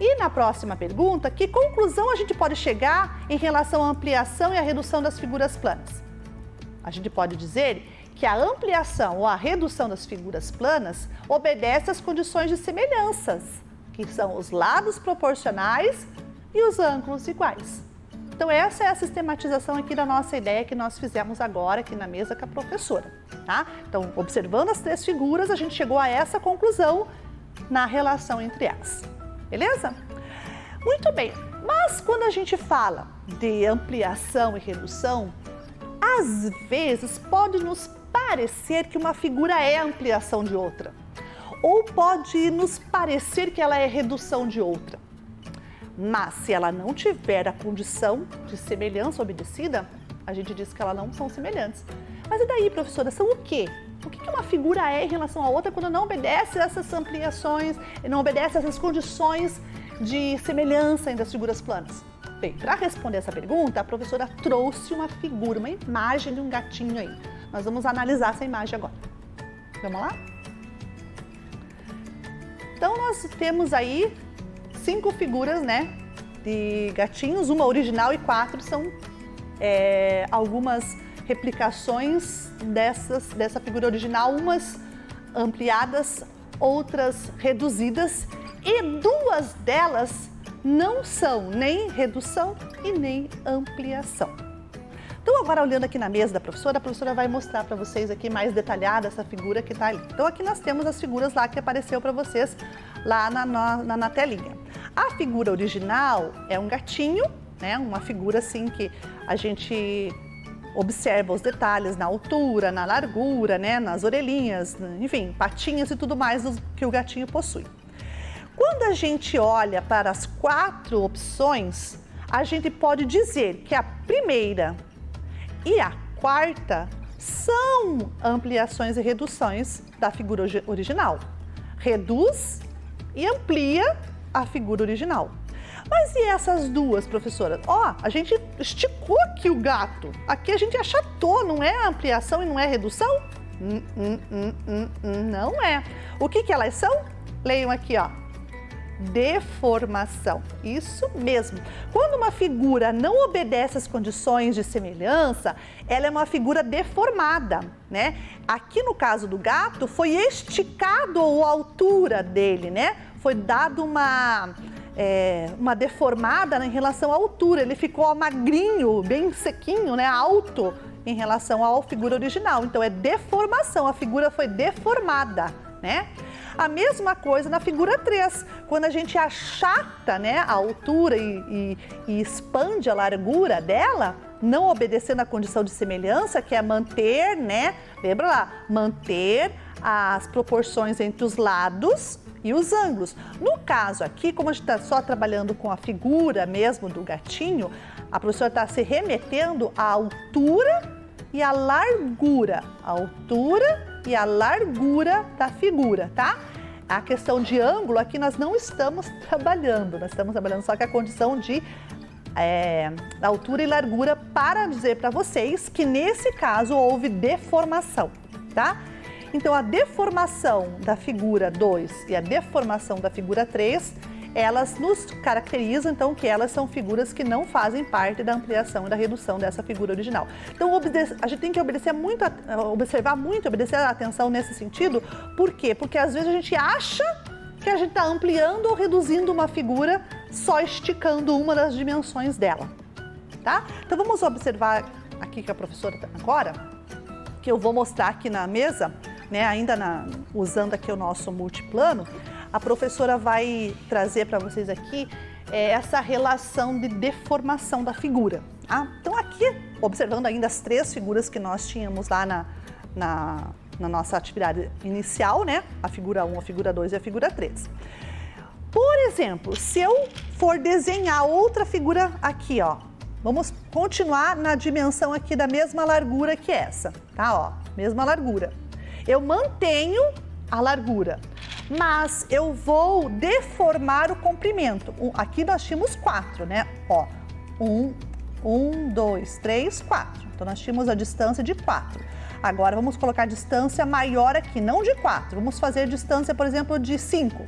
Speaker 4: E na próxima pergunta, que conclusão a gente pode chegar em relação à ampliação e à redução das figuras planas? A gente pode dizer que a ampliação ou a redução das figuras planas obedece às condições de semelhanças, que são os lados proporcionais e os ângulos iguais. Então essa é a sistematização aqui da nossa ideia que nós fizemos agora aqui na mesa com a professora, tá? Então, observando as três figuras, a gente chegou a essa conclusão na relação entre elas, beleza? Muito bem, mas quando a gente fala de ampliação e redução, às vezes pode nos parecer que uma figura é ampliação de outra, ou pode nos parecer que ela é redução de outra. Mas se ela não tiver a condição de semelhança obedecida, a gente diz que elas não são semelhantes. Mas e daí, professora, são o quê? O que uma figura é em relação à outra quando não obedece a essas ampliações, não obedece a essas condições de semelhança entre as figuras planas? Bem, para responder essa pergunta, a professora trouxe uma figura, uma imagem de um gatinho aí. Nós vamos analisar essa imagem agora. Vamos lá? Então, nós temos aí 5 figuras, né, de gatinhos, uma original e 4 são algumas replicações dessa figura original, umas ampliadas, outras reduzidas, e 2 delas não são nem redução e nem ampliação. Então, agora olhando aqui na mesa da professora, a professora vai mostrar para vocês aqui mais detalhada essa figura que está ali. Então, aqui nós temos as figuras lá que apareceu para vocês lá na telinha. A figura original é um gatinho, né? Uma figura assim que a gente observa os detalhes na altura, na largura, né? Nas orelhinhas, enfim, patinhas e tudo mais que o gatinho possui. Quando a gente olha para as 4 opções, a gente pode dizer que a primeira e a quarta são ampliações e reduções da figura original. Reduz e amplia a figura original. Mas e essas duas, professora? Ó, a gente esticou aqui o gato. Aqui a gente achatou, não é ampliação e não é redução? Não é. O que elas são? Leiam aqui, ó. Deformação. Isso mesmo. Quando uma figura não obedece às condições de semelhança, ela é uma figura deformada, né? Aqui no caso do gato, foi esticado a altura dele, né? Foi dado uma deformada em relação à altura. Ele ficou magrinho, bem sequinho, né? Alto em relação à figura original. Então é deformação, a figura foi deformada, né? A mesma coisa na figura 3, quando a gente achata, né, a altura e expande a largura dela, não obedecendo à condição de semelhança, que é manter, né, lembra lá, manter as proporções entre os lados e os ângulos. No caso aqui, como a gente está só trabalhando com a figura mesmo do gatinho, a professora está se remetendo à altura e à largura, a altura e a largura da figura, tá? A questão de ângulo aqui nós não estamos trabalhando, nós estamos trabalhando só com a condição de altura e largura para dizer para vocês que nesse caso houve deformação, tá? Então a deformação da figura 2 e a deformação da figura 3, elas nos caracterizam, então, que elas são figuras que não fazem parte da ampliação e da redução dessa figura original. Então, a gente tem que observar muito, obedecer a atenção nesse sentido. Por quê? Porque às vezes a gente acha que a gente está ampliando ou reduzindo uma figura só esticando uma das dimensões dela, tá? Então, vamos observar aqui com a professora agora, que eu vou mostrar aqui na mesa, né, usando aqui o nosso multiplano. A professora vai trazer para vocês aqui essa relação de deformação da figura. Tá? Então aqui, observando ainda as 3 figuras que nós tínhamos lá na nossa atividade inicial, né? A figura 1, a figura 2 e a figura 3. Por exemplo, se eu for desenhar outra figura aqui, ó, vamos continuar na dimensão aqui da mesma largura que essa, tá? Ó, mesma largura. Eu mantenho a largura, mas eu vou deformar o comprimento. Aqui nós tínhamos 4, né? Ó, 1, 2, 3, 4. Então nós tínhamos a distância de 4. Agora vamos colocar a distância maior aqui, não de 4. Vamos fazer a distância, por exemplo, de 5.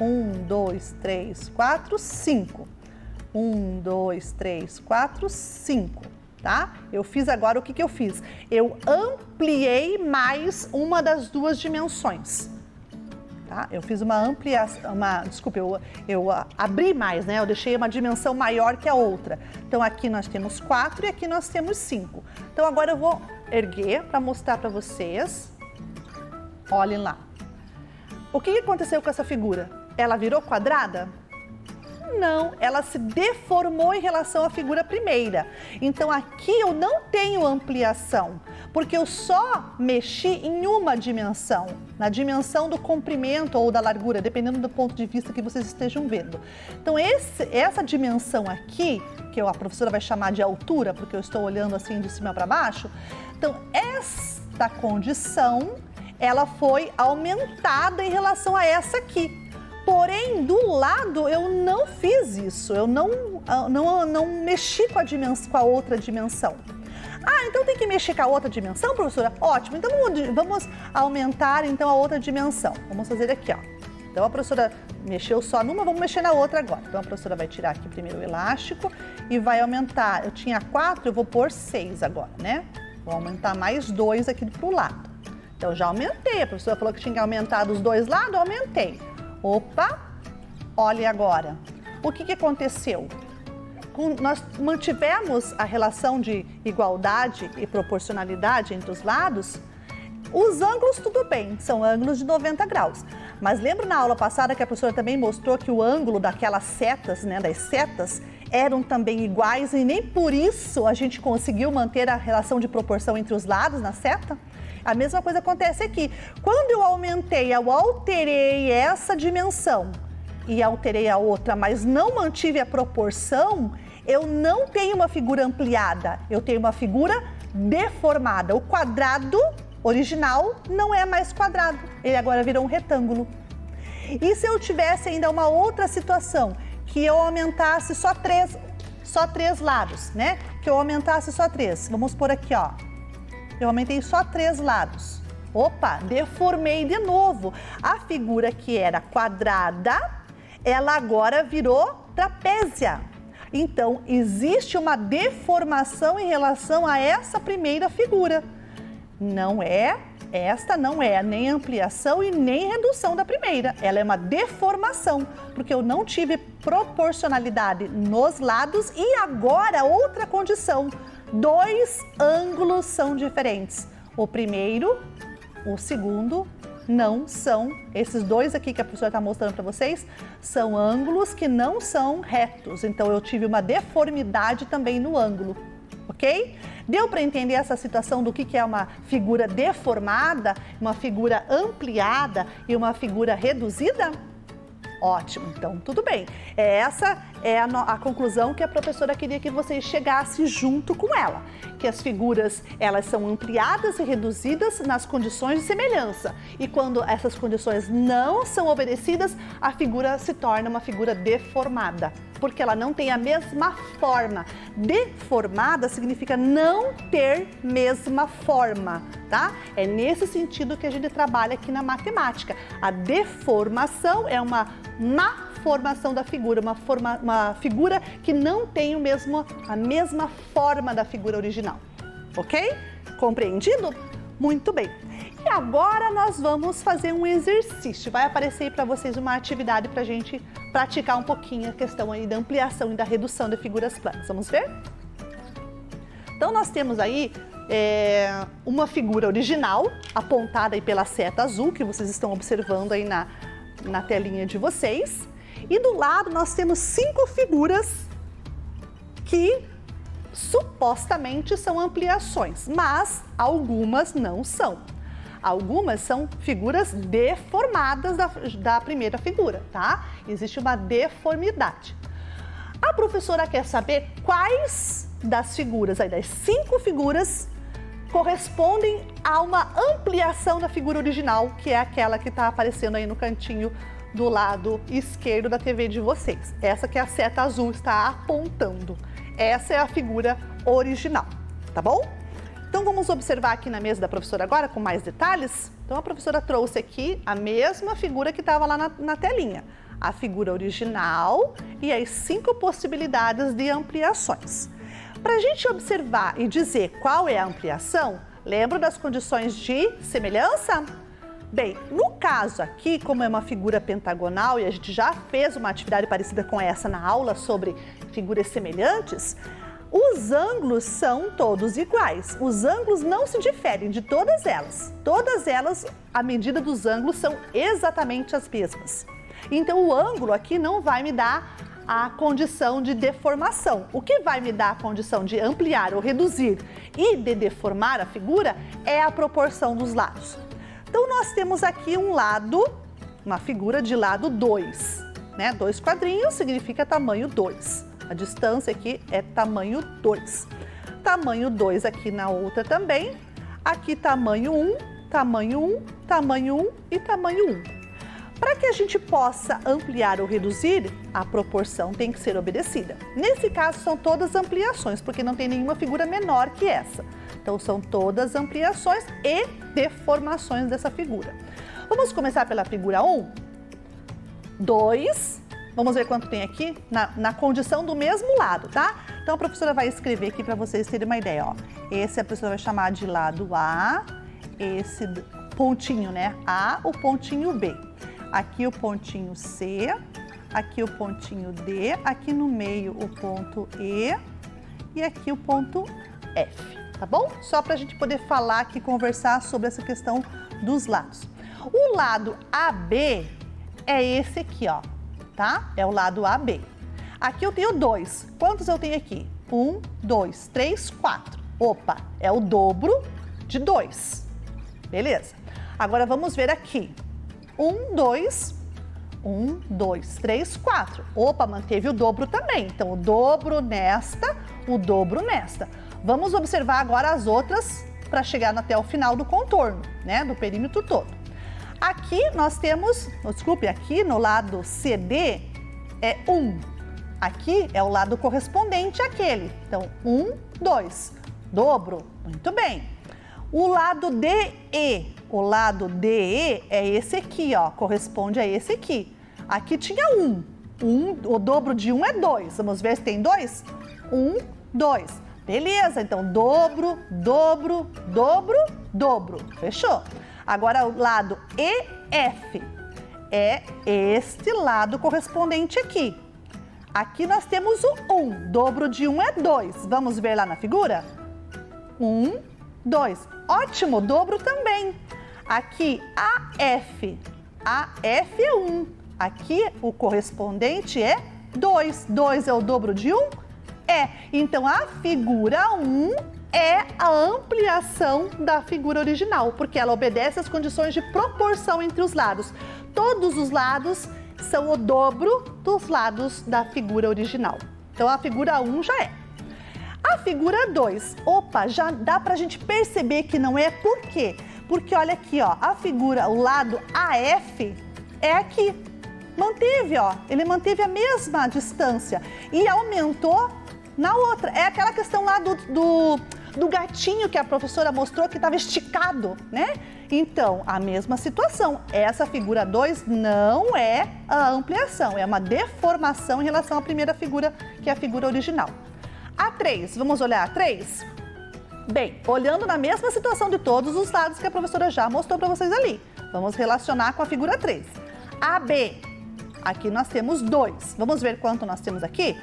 Speaker 4: 1, 2, 3, 4, 5. 1, 2, 3, 4, 5. Tá? Eu fiz agora o que eu fiz? Eu ampliei mais uma das duas dimensões. Tá? Eu fiz uma ampliação, eu abri mais, né? Eu deixei uma dimensão maior que a outra. Então aqui nós temos 4 e aqui nós temos 5. Então agora eu vou erguer para mostrar para vocês. Olhem lá. O que aconteceu com essa figura? Ela virou quadrada? Não, ela se deformou em relação à figura primeira. Então aqui eu não tenho ampliação, porque eu só mexi em uma dimensão, na dimensão do comprimento ou da largura, dependendo do ponto de vista que vocês estejam vendo. Então essa dimensão aqui, que a professora vai chamar de altura, porque eu estou olhando assim de cima para baixo, então esta condição, ela foi aumentada em relação a essa aqui. Porém, do lado eu não fiz isso, eu não mexi com a outra dimensão. Ah, então tem que mexer com a outra dimensão, professora? Ótimo, então vamos aumentar então a outra dimensão. Vamos fazer aqui, ó. Então a professora mexeu só numa, vamos mexer na outra agora. Então a professora vai tirar aqui primeiro o elástico e vai aumentar. Eu tinha 4, eu vou pôr 6 agora, né? Vou aumentar mais 2 aqui pro lado. Então já aumentei, a professora falou que tinha que aumentar dos 2 lados, eu aumentei. Opa, olhe agora, o que aconteceu? Nós mantivemos a relação de igualdade e proporcionalidade entre os lados. Os ângulos tudo bem, são ângulos de 90 graus. Mas lembra na aula passada que a professora também mostrou que o ângulo daquelas setas, né, das setas, eram também iguais e nem por isso a gente conseguiu manter a relação de proporção entre os lados na seta? A mesma coisa acontece aqui. Quando eu alterei essa dimensão e alterei a outra, mas não mantive a proporção, eu não tenho uma figura ampliada, eu tenho uma figura deformada. O quadrado original não é mais quadrado, ele agora virou um retângulo. E se eu tivesse ainda uma outra situação, que eu aumentasse só três lados, né? Que eu aumentasse só 3. Vamos por aqui, ó. Eu aumentei só 3 lados. Opa, deformei de novo. A figura que era quadrada, ela agora virou trapézia. Então, existe uma deformação em relação a essa primeira figura. Esta não é nem ampliação e nem redução da primeira. Ela é uma deformação, porque eu não tive proporcionalidade nos lados e agora outra condição. 2 ângulos são diferentes. O primeiro, o segundo, não são. Esses 2 aqui que a professora está mostrando para vocês são ângulos que não são retos. Então, eu tive uma deformidade também no ângulo, ok? Deu para entender essa situação do que é uma figura deformada, uma figura ampliada e uma figura reduzida? Ótimo, então tudo bem. Essa é a conclusão que a professora queria que vocês chegassem junto com ela. Que as figuras, elas são ampliadas e reduzidas nas condições de semelhança. E quando essas condições não são obedecidas, a figura se torna uma figura deformada. Porque ela não tem a mesma forma. Deformada significa não ter mesma forma, tá? É nesse sentido que a gente trabalha aqui na matemática. A deformação é uma má formação da figura, uma figura que não tem a mesma forma da figura original, ok? Compreendido? Muito bem. E agora nós vamos fazer um exercício. Vai aparecer aí para vocês uma atividade para a gente praticar um pouquinho a questão aí da ampliação e da redução de figuras planas. Vamos ver? Então nós temos aí uma figura original apontada aí pela seta azul que vocês estão observando aí na telinha de vocês. E do lado nós temos 5 figuras que supostamente são ampliações, mas algumas não são. Algumas são figuras deformadas da primeira figura, tá? Existe uma deformidade. A professora quer saber quais das figuras, aí das 5 figuras, correspondem a uma ampliação da figura original, que é aquela que está aparecendo aí no cantinho do lado esquerdo da TV de vocês. Essa que a seta azul está apontando. Essa é a figura original, tá bom? Então vamos observar aqui na mesa da professora agora com mais detalhes. Então a professora trouxe aqui a mesma figura que estava lá na telinha. A figura original e as 5 possibilidades de ampliações. Para a gente observar e dizer qual é a ampliação, lembra das condições de semelhança? Bem, no caso aqui, como é uma figura pentagonal e a gente já fez uma atividade parecida com essa na aula sobre figuras semelhantes, os ângulos são todos iguais. Os ângulos não se diferem de todas elas. Todas elas, a medida dos ângulos são exatamente as mesmas. Então, o ângulo aqui não vai me dar a condição de deformação. O que vai me dar a condição de ampliar ou reduzir e de deformar a figura é a proporção dos lados. Então, nós temos aqui um lado, uma figura de lado 2, né? 2 quadrinhos significa tamanho 2. A distância aqui é tamanho 2. Tamanho 2 aqui na outra também. Aqui tamanho 1, tamanho 1, tamanho 1 e tamanho 1. Para que a gente possa ampliar ou reduzir, a proporção tem que ser obedecida. Nesse caso, são todas ampliações, porque não tem nenhuma figura menor que essa. Então, são todas ampliações e deformações dessa figura. Vamos começar pela figura 1. 2. Vamos ver quanto tem aqui na condição do mesmo lado, tá? Então, a professora vai escrever aqui para vocês terem uma ideia, ó. Esse a professora vai chamar de lado A, esse pontinho, né? A, o pontinho B. Aqui o pontinho C, aqui o pontinho D, aqui no meio o ponto E e aqui o ponto F, tá bom? Só para a gente poder falar aqui, conversar sobre essa questão dos lados. O lado AB é esse aqui, ó, tá? É o lado AB. Aqui eu tenho 2. Quantos eu tenho aqui? 1, 2, 3, 4. Opa, é o dobro de 2. Beleza. Agora vamos ver aqui. 1, 2, 1, 2, 3, 4. Opa, manteve o dobro também. Então, o dobro nesta, o dobro nesta. Vamos observar agora as outras para chegar até o final do contorno, né, do perímetro todo. Aqui nós temos, desculpe, aqui no lado CD é 1. Aqui é o lado correspondente àquele. Então, 1, 2. Dobro. Muito bem. O lado DE é esse aqui, ó, corresponde a esse aqui. Aqui tinha 1. O dobro de 1 é 2. Vamos ver se tem 2? 1, 2. Beleza, então dobro, dobro, dobro, dobro. Fechou? Agora o lado EF é este lado correspondente aqui. Aqui nós temos o 1. Dobro de 1 é 2. Vamos ver lá na figura? 1, 2. Ótimo, dobro também. Aqui AF. AF é 1. Aqui o correspondente é 2. 2 é o dobro de 1? É. Então a figura 1 é a ampliação da figura original, porque ela obedece às condições de proporção entre os lados. Todos os lados são o dobro dos lados da figura original. Então a figura 1 já é. A figura 2, opa, já dá pra gente perceber que não é, por quê? Porque olha aqui, ó, a figura, o lado AF é aqui. Manteve, ó, ele manteve a mesma distância e aumentou na outra. É aquela questão lá do gatinho que a professora mostrou que estava esticado, né? Então, a mesma situação. Essa figura 2 não é a ampliação, é uma deformação em relação à primeira figura, que é a figura original. A 3, vamos olhar a 3? Bem, olhando na mesma situação de todos os lados que a professora já mostrou para vocês ali. Vamos relacionar com a figura 3. AB, aqui nós temos 2. Vamos ver quanto nós temos aqui?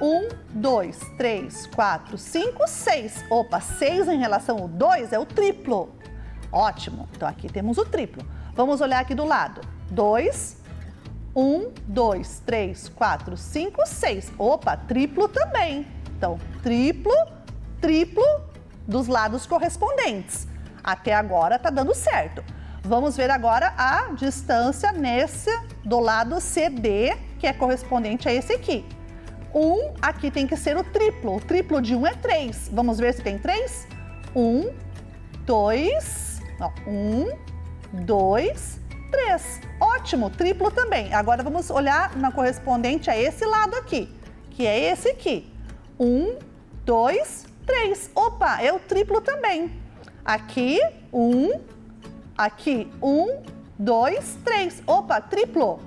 Speaker 4: 1, 2, 3, 4, 5, 6. Opa, 6 em relação ao 2 é o triplo. Ótimo, então aqui temos o triplo. Vamos olhar aqui do lado. 2, 1, 2, 3, 4, 5, 6. Opa, triplo também. Então, triplo, triplo dos lados correspondentes. Até agora tá dando certo. Vamos ver agora a distância do lado CD, que é correspondente a esse aqui. 1, aqui tem que ser o triplo. O triplo de 1 é 3. Vamos ver se tem 3? 1, 2, 3. Ótimo, triplo também. Agora vamos olhar na correspondente a esse lado aqui, que é esse aqui. 1, 2, 3. Opa, é o triplo também. Aqui, 1, aqui, 1, 2, 3. Opa, triplo.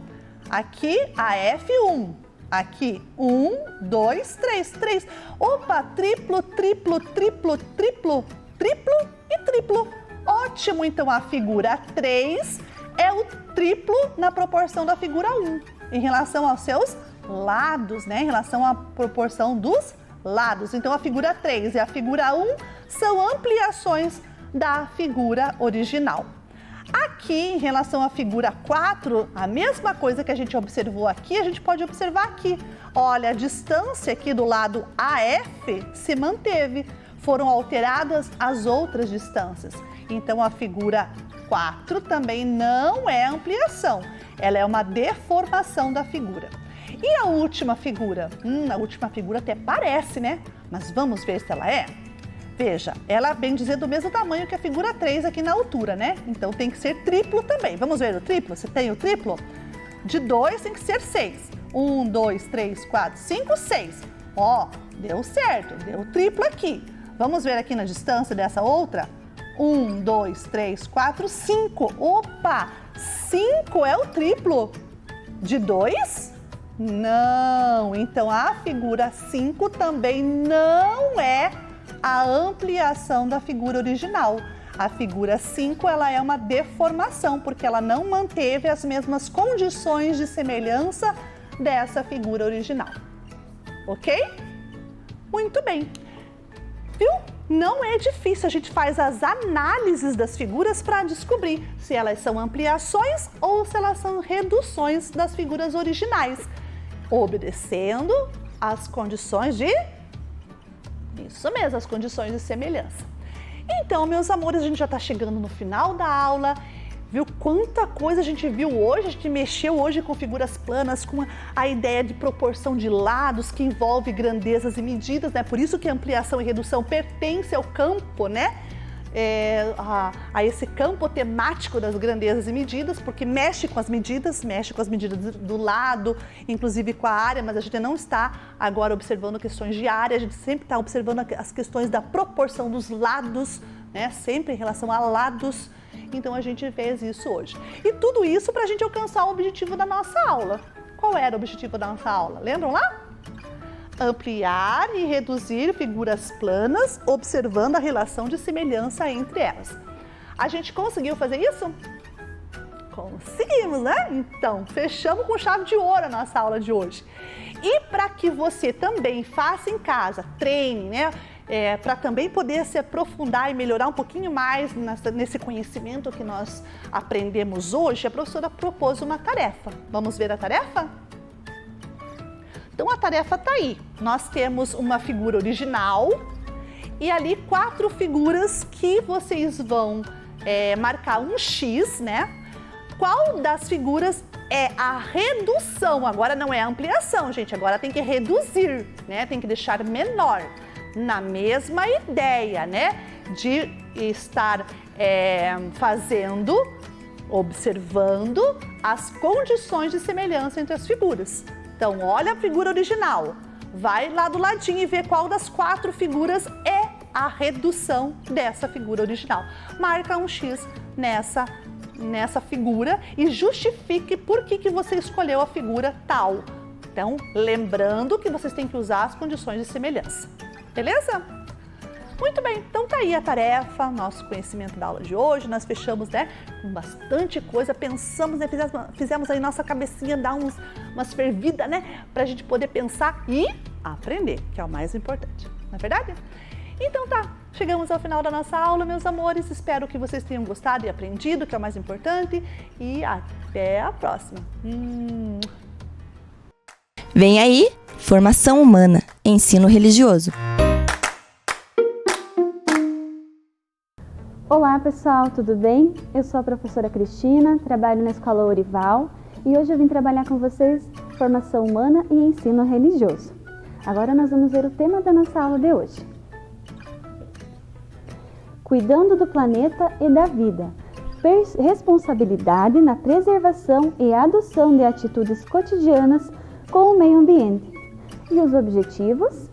Speaker 4: Aqui, a F1. Aqui, 1, 2, 3, 3. Opa, triplo, triplo, triplo, triplo, triplo e triplo. Ótimo, então a figura 3 é o triplo na proporção da figura 1, em relação aos seus lados, né? Em relação à proporção dos lados. Então a figura 3 e a figura 1 são ampliações da figura original. Aqui, em relação à figura 4, a mesma coisa que a gente observou aqui, a gente pode observar aqui. Olha, a distância aqui do lado AF se manteve, foram alteradas as outras distâncias. Então, a figura 4 também não é ampliação, ela é uma deformação da figura. E a última figura? A última figura até parece, né? Mas vamos ver se ela é? Veja, ela bem dizer do mesmo tamanho que a figura 3 aqui na altura, né? Então tem que ser triplo também. Vamos ver o triplo? Se tem o triplo? De 2 tem que ser 6. 1, 2, 3, 4, 5, 6. Ó, deu certo, deu triplo aqui. Vamos ver aqui na distância dessa outra? 1, 2, 3, 4, 5. Opa, 5 é o triplo de 2? Não, então a figura 5 também não é a ampliação da figura original. A figura 5 ela é uma deformação, porque ela não manteve as mesmas condições de semelhança dessa figura original. Ok? Muito bem. Viu? Não é difícil, a gente faz as análises das figuras para descobrir se elas são ampliações ou se elas são reduções das figuras originais, obedecendo às condições de... Isso mesmo, as condições de semelhança. Então, meus amores, a gente já está chegando no final da aula. Viu quanta coisa a gente viu hoje? A gente mexeu hoje com figuras planas, com a ideia de proporção de lados que envolve grandezas e medidas, né? Por isso que ampliação e redução pertence ao campo, né? A esse campo temático das grandezas e medidas, porque mexe com as medidas do lado, inclusive com a área, mas a gente não está agora observando questões de área, a gente sempre está observando as questões da proporção dos lados, né? Sempre em relação a lados. Então a gente fez isso hoje. E tudo isso para a gente alcançar o objetivo da nossa aula. Qual era o objetivo da nossa aula? Lembram lá? Ampliar e reduzir figuras planas, observando a relação de semelhança entre elas. A gente conseguiu fazer isso? Conseguimos, né? Então, fechamos com chave de ouro a nossa aula de hoje. E para que você também faça em casa, treine, né? Para também poder se aprofundar e melhorar um pouquinho mais nesse conhecimento que nós aprendemos hoje, a professora propôs uma tarefa. Vamos ver a tarefa? Então a tarefa está aí. Nós temos uma figura original e ali 4 figuras que vocês vão marcar um X, né? Qual das figuras é a redução? Agora não é a ampliação, gente. Agora tem que reduzir, né? Tem que deixar menor. Na mesma ideia, né, de estar observando as condições de semelhança entre as figuras. Então, olha a figura original, vai lá do ladinho e vê qual das 4 figuras é a redução dessa figura original. Marca um X nessa figura e justifique por que você escolheu a figura tal. Então, lembrando que vocês têm que usar as condições de semelhança. Beleza? Muito bem, então tá aí a tarefa, nosso conhecimento da aula de hoje. Nós fechamos, né, com bastante coisa, pensamos, né, fizemos aí nossa cabecinha dar umas fervidas, né, pra gente poder pensar e aprender, que é o mais importante, não é verdade? Então tá, chegamos ao final da nossa aula, meus amores. Espero que vocês tenham gostado e aprendido, que é o mais importante. E até a próxima.
Speaker 2: Vem aí, Formação Humana, Ensino Religioso.
Speaker 1: Olá pessoal, tudo bem? Eu sou a professora Cristina, trabalho na Escola Orival e hoje eu vim trabalhar com vocês Formação Humana e Ensino Religioso. Agora nós vamos ver o tema da nossa aula de hoje. Cuidando do planeta e da vida. Responsabilidade na preservação e adoção de atitudes cotidianas com o meio ambiente. E os objetivos?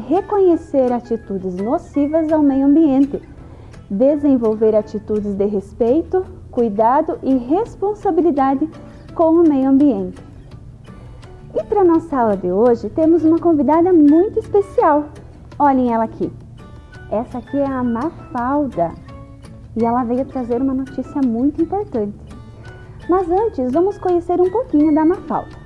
Speaker 1: Reconhecer atitudes nocivas ao meio ambiente. Desenvolver atitudes de respeito, cuidado e responsabilidade com o meio ambiente. E para a nossa aula de hoje, temos uma convidada muito especial. Olhem ela aqui. Essa aqui é a Mafalda e ela veio trazer uma notícia muito importante. Mas antes, vamos conhecer um pouquinho da Mafalda.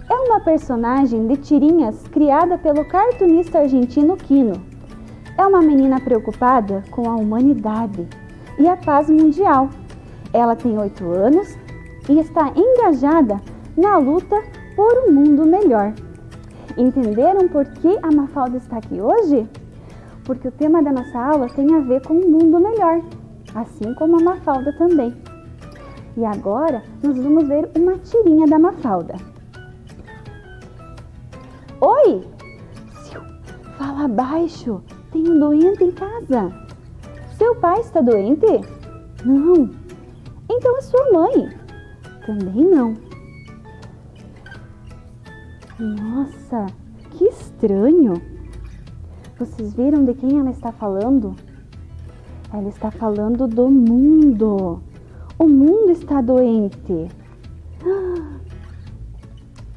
Speaker 1: É uma personagem de tirinhas criada pelo cartunista argentino Quino. É uma menina preocupada com a humanidade e a paz mundial. Ela tem 8 anos e está engajada na luta por um mundo melhor. Entenderam por que a Mafalda está aqui hoje? Porque o tema da nossa aula tem a ver com um mundo melhor, assim como a Mafalda também. E agora nós vamos ver uma tirinha da Mafalda. Oi! Fala baixo! Tem um doente em casa. Seu pai está doente? Não. Então é sua mãe? Também não. Nossa, que estranho. Vocês viram de quem ela está falando? Ela está falando do mundo. O mundo está doente.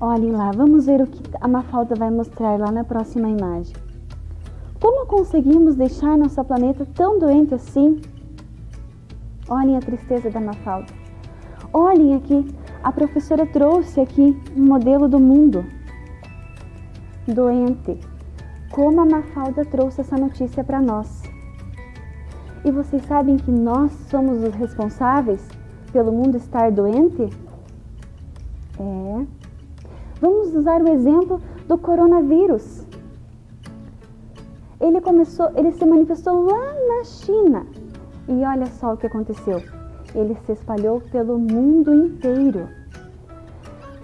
Speaker 1: Olhem lá, vamos ver o que a Mafalda vai mostrar lá na próxima imagem. Como conseguimos deixar nosso planeta tão doente assim? Olhem a tristeza da Mafalda. Olhem aqui, a professora trouxe aqui um modelo do mundo doente. Como a Mafalda trouxe essa notícia para nós. E vocês sabem que nós somos os responsáveis pelo mundo estar doente? Vamos usar o exemplo do coronavírus. Ele se manifestou lá na China. E olha só o que aconteceu. Ele se espalhou pelo mundo inteiro.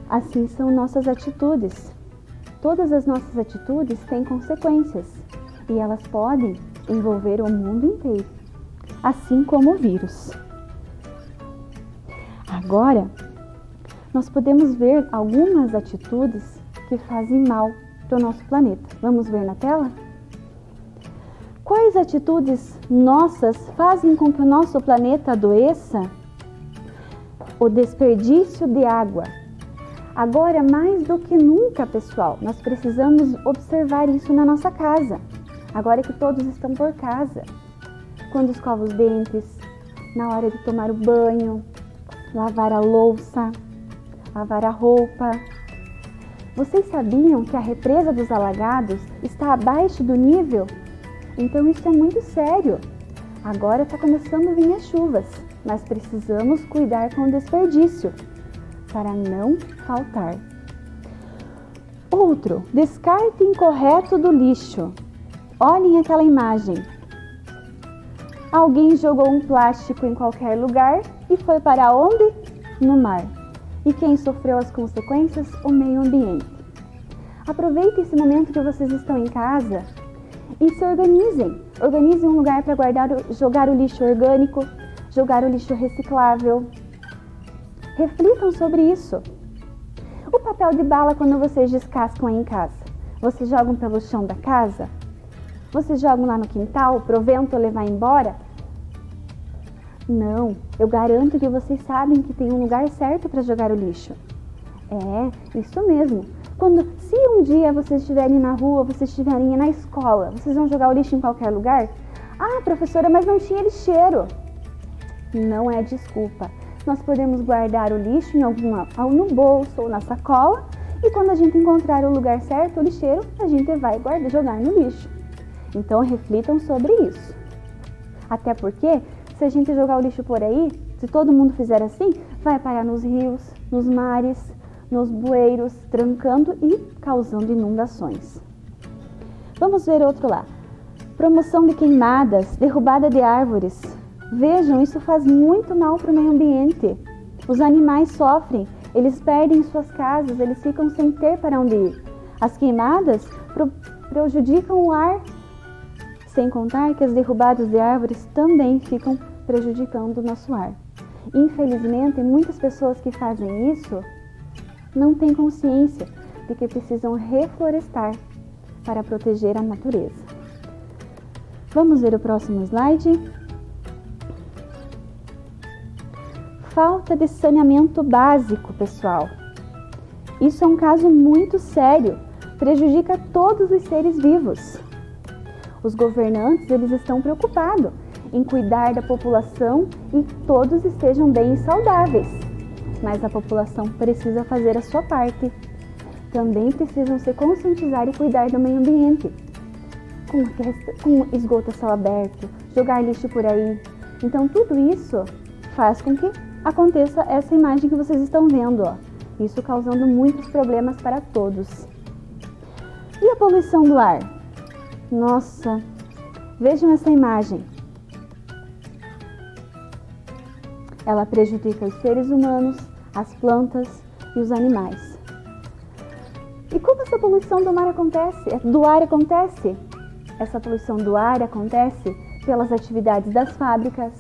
Speaker 1: Assim são nossas atitudes. Todas as nossas atitudes têm consequências e elas podem envolver o mundo inteiro, assim como o vírus. Agora, nós podemos ver algumas atitudes que fazem mal para o nosso planeta. Vamos ver na tela? Quais atitudes nossas fazem com que o nosso planeta adoeça? O desperdício de água. Agora, mais do que nunca, pessoal, nós precisamos observar isso na nossa casa. Agora que todos estão por casa. Quando escova os dentes, na hora de tomar o banho, lavar a louça, lavar a roupa. Vocês sabiam que a represa dos alagados está abaixo do nível? Então isso é muito sério. Agora está começando a vir as chuvas, mas precisamos cuidar com o desperdício para não faltar. Outro, descarte incorreto do lixo. Olhem aquela imagem. Alguém jogou um plástico em qualquer lugar e foi para onde? No mar. E quem sofreu as consequências? O meio ambiente. Aproveitem esse momento que vocês estão em casa e se organizem. Organizem um lugar para jogar o lixo orgânico, jogar o lixo reciclável. Reflitam sobre isso. O papel de bala, quando vocês descascam aí em casa, vocês jogam pelo chão da casa? Vocês jogam lá no quintal para o vento levar embora? Não, eu garanto que vocês sabem que tem um lugar certo para jogar o lixo. É, isso mesmo. Se um dia vocês estiverem na rua, vocês estiverem na escola, vocês vão jogar o lixo em qualquer lugar? Ah, professora, mas não tinha lixeiro. Não é desculpa. Nós podemos guardar o lixo no bolso ou na sacola e quando a gente encontrar o lugar certo, o lixeiro, a gente vai jogar no lixo. Então reflitam sobre isso. Até porque, se a gente jogar o lixo por aí, se todo mundo fizer assim, vai parar nos rios, nos mares, nos bueiros, trancando e causando inundações. Vamos ver outro lá. Promoção de queimadas, derrubada de árvores. Vejam, isso faz muito mal para o meio ambiente. Os animais sofrem, eles perdem suas casas, eles ficam sem ter para onde ir. As queimadas prejudicam o ar, sem contar que as derrubadas de árvores também ficam prejudicando o nosso ar. Infelizmente, muitas pessoas que fazem isso não têm consciência de que precisam reflorestar para proteger a natureza. Vamos ver o próximo slide. Falta de saneamento básico, pessoal. Isso é um caso muito sério, prejudica todos os seres vivos. Os governantes, eles estão preocupados em cuidar da população e que todos estejam bem e saudáveis. Mas a população precisa fazer a sua parte. Também precisam se conscientizar e cuidar do meio ambiente. Com esgoto a céu aberto, jogar lixo por aí. Então tudo isso faz com que aconteça essa imagem que vocês estão vendo, ó. Isso causando muitos problemas para todos. E a poluição do ar? Nossa, vejam essa imagem. Ela prejudica os seres humanos, as plantas e os animais. E como essa poluição do ar acontece? Essa poluição do ar acontece pelas atividades das fábricas,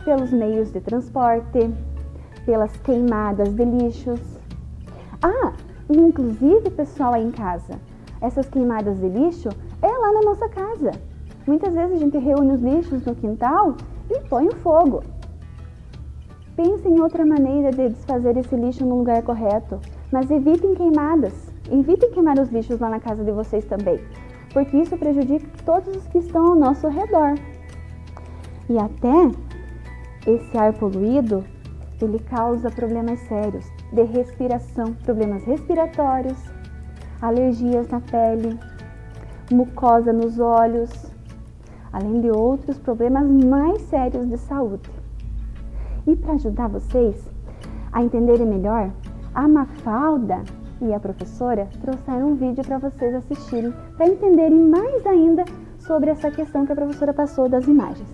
Speaker 1: pelos meios de transporte, pelas queimadas de lixos. E inclusive, pessoal, aí em casa, essas queimadas de lixo é lá na nossa casa. Muitas vezes a gente reúne os lixos no quintal e põe o fogo. Pense em outra maneira de desfazer esse lixo no lugar correto, mas evitem queimadas. Evitem queimar os lixos lá na casa de vocês também, porque isso prejudica todos os que estão ao nosso redor. E até esse ar poluído, ele causa problemas sérios de respiração, problemas respiratórios, alergias na pele, mucosa nos olhos, além de outros problemas mais sérios de saúde. E para ajudar vocês a entenderem melhor, a Mafalda e a professora trouxeram um vídeo para vocês assistirem, para entenderem mais ainda sobre essa questão que a professora passou das imagens.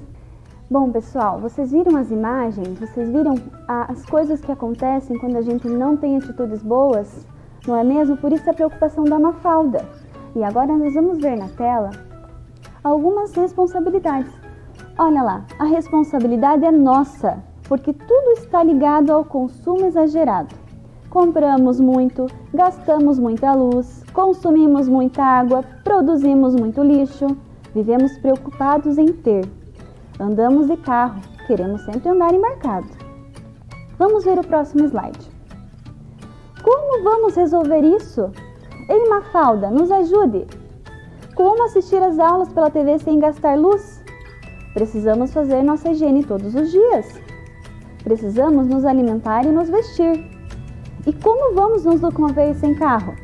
Speaker 1: Bom, pessoal, vocês viram as imagens? Vocês viram as coisas que acontecem quando a gente não tem atitudes boas? Não é mesmo? Por isso a preocupação da Mafalda. E agora nós vamos ver na tela algumas responsabilidades. Olha lá, a responsabilidade é nossa, porque tudo está ligado ao consumo exagerado. Compramos muito, gastamos muita luz, consumimos muita água, produzimos muito lixo, vivemos preocupados em ter. Andamos de carro, queremos sempre andar embarcado. Vamos ver o próximo slide. Como vamos resolver isso? Ei, Mafalda, nos ajude! Como assistir às aulas pela TV sem gastar luz? Precisamos fazer nossa higiene todos os dias. Precisamos nos alimentar e nos vestir. E como vamos nos locomover sem carro?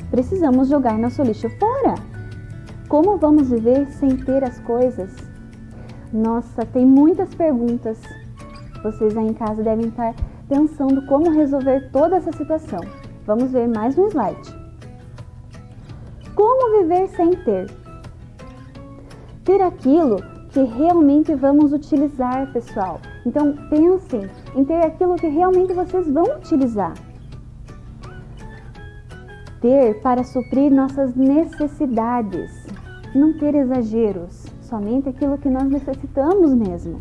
Speaker 1: Precisamos jogar nosso lixo fora. Como vamos viver sem ter as coisas? Nossa, tem muitas perguntas. Vocês aí em casa devem estar pensando como resolver toda essa situação. Vamos ver mais um slide. Como viver sem ter? Ter aquilo que realmente vamos utilizar, pessoal. Então, pensem em ter aquilo que realmente vocês vão utilizar. Ter para suprir nossas necessidades. Não ter exageros, somente aquilo que nós necessitamos mesmo.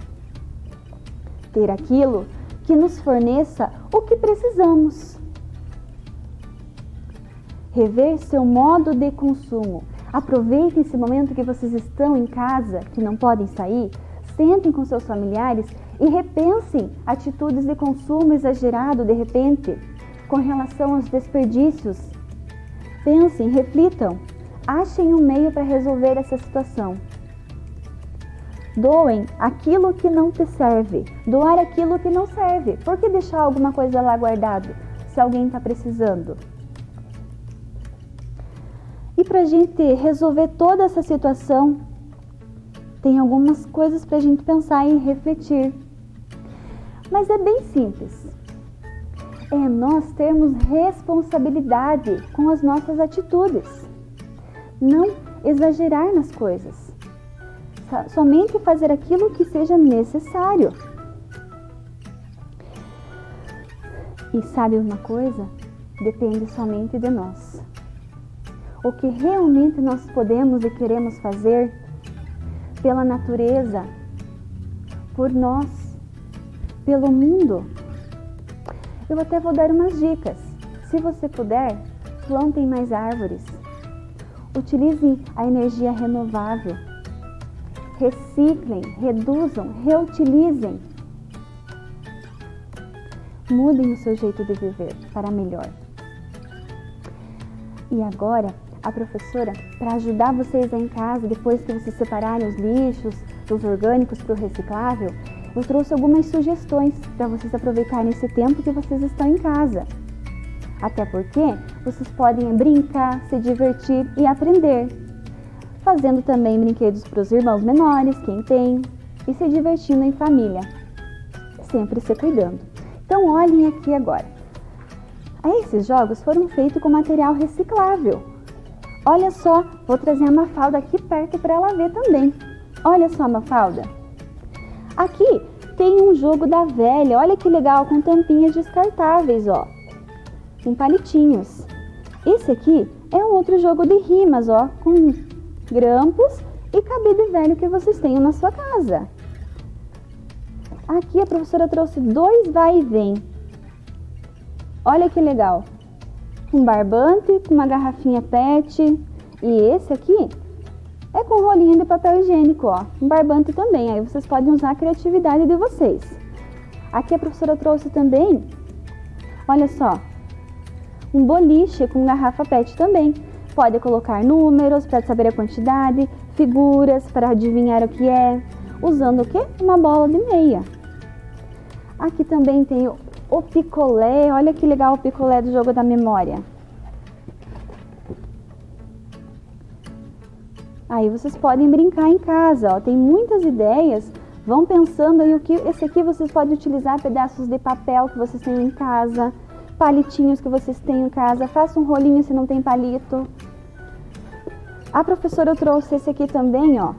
Speaker 1: Ter aquilo que nos forneça o que precisamos. Rever seu modo de consumo. Aproveitem esse momento que vocês estão em casa, que não podem sair, sentem com seus familiares e repensem atitudes de consumo exagerado de repente, com relação aos desperdícios. Pensem, reflitam, achem um meio para resolver essa situação. Doem aquilo que não te serve, doar aquilo que não serve. Por que deixar alguma coisa lá guardado, se alguém está precisando? E para a gente resolver toda essa situação, tem algumas coisas para a gente pensar e refletir. Mas é bem simples. É nós termos responsabilidade com as nossas atitudes. Não exagerar nas coisas. Somente fazer aquilo que seja necessário. E sabe uma coisa? Depende somente de nós. O que realmente nós podemos e queremos fazer pela natureza, por nós, pelo mundo. Eu até vou dar umas dicas. Se você puder, plantem mais árvores. Utilizem a energia renovável. Reciclem, reduzam, reutilizem. Mudem o seu jeito de viver para melhor. E agora, a professora, para ajudar vocês aí em casa, depois que vocês separarem os lixos, dos orgânicos para o reciclável, eu trouxe algumas sugestões para vocês aproveitarem esse tempo que vocês estão em casa. Até porque vocês podem brincar, se divertir e aprender. Fazendo também brinquedos para os irmãos menores, quem tem, e se divertindo em família. Sempre se cuidando. Então olhem aqui agora. Esses jogos foram feitos com material reciclável. Olha só, vou trazer a Mafalda aqui perto para ela ver também. Olha só, Mafalda. Aqui tem um jogo da velha, olha que legal, com tampinhas descartáveis, ó. Com palitinhos. Esse aqui é um outro jogo de rimas, ó, com grampos e cabide velho que vocês tenham na sua casa. Aqui a professora trouxe 2 vai e vem. Olha que legal. Um barbante com uma garrafinha PET. E esse aqui é com rolinho de papel higiênico, ó. Um barbante também. Aí vocês podem usar a criatividade de vocês. Aqui a professora trouxe também, olha só, um boliche com garrafa PET também. Pode colocar números para saber a quantidade, figuras para adivinhar o que é. Usando o quê? Uma bola de meia. Aqui também tem o picolé, olha que legal o picolé do jogo da memória. Aí vocês podem brincar em casa, ó. Tem muitas ideias. Vão pensando aí o que esse aqui vocês podem utilizar pedaços de papel que vocês têm em casa, palitinhos que vocês têm em casa. Faça um rolinho se não tem palito. A professora trouxe esse aqui também, ó.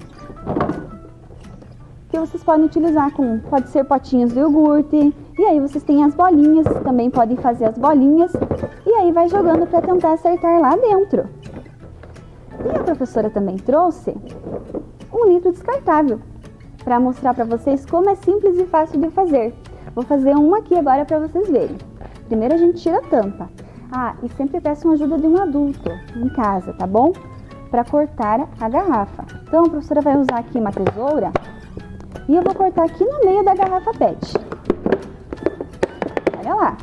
Speaker 1: que vocês podem utilizar pode ser potinhos de iogurte, e aí vocês têm as bolinhas, também podem fazer as bolinhas, e aí vai jogando para tentar acertar lá dentro. E a professora também trouxe um litro descartável, para mostrar para vocês como é simples e fácil de fazer. Vou fazer um aqui agora para vocês verem. Primeiro a gente tira a tampa. E sempre peçam ajuda de um adulto em casa, tá bom? Para cortar a garrafa. Então a professora vai usar aqui uma tesoura e eu vou cortar aqui no meio da garrafa PET. Olha lá.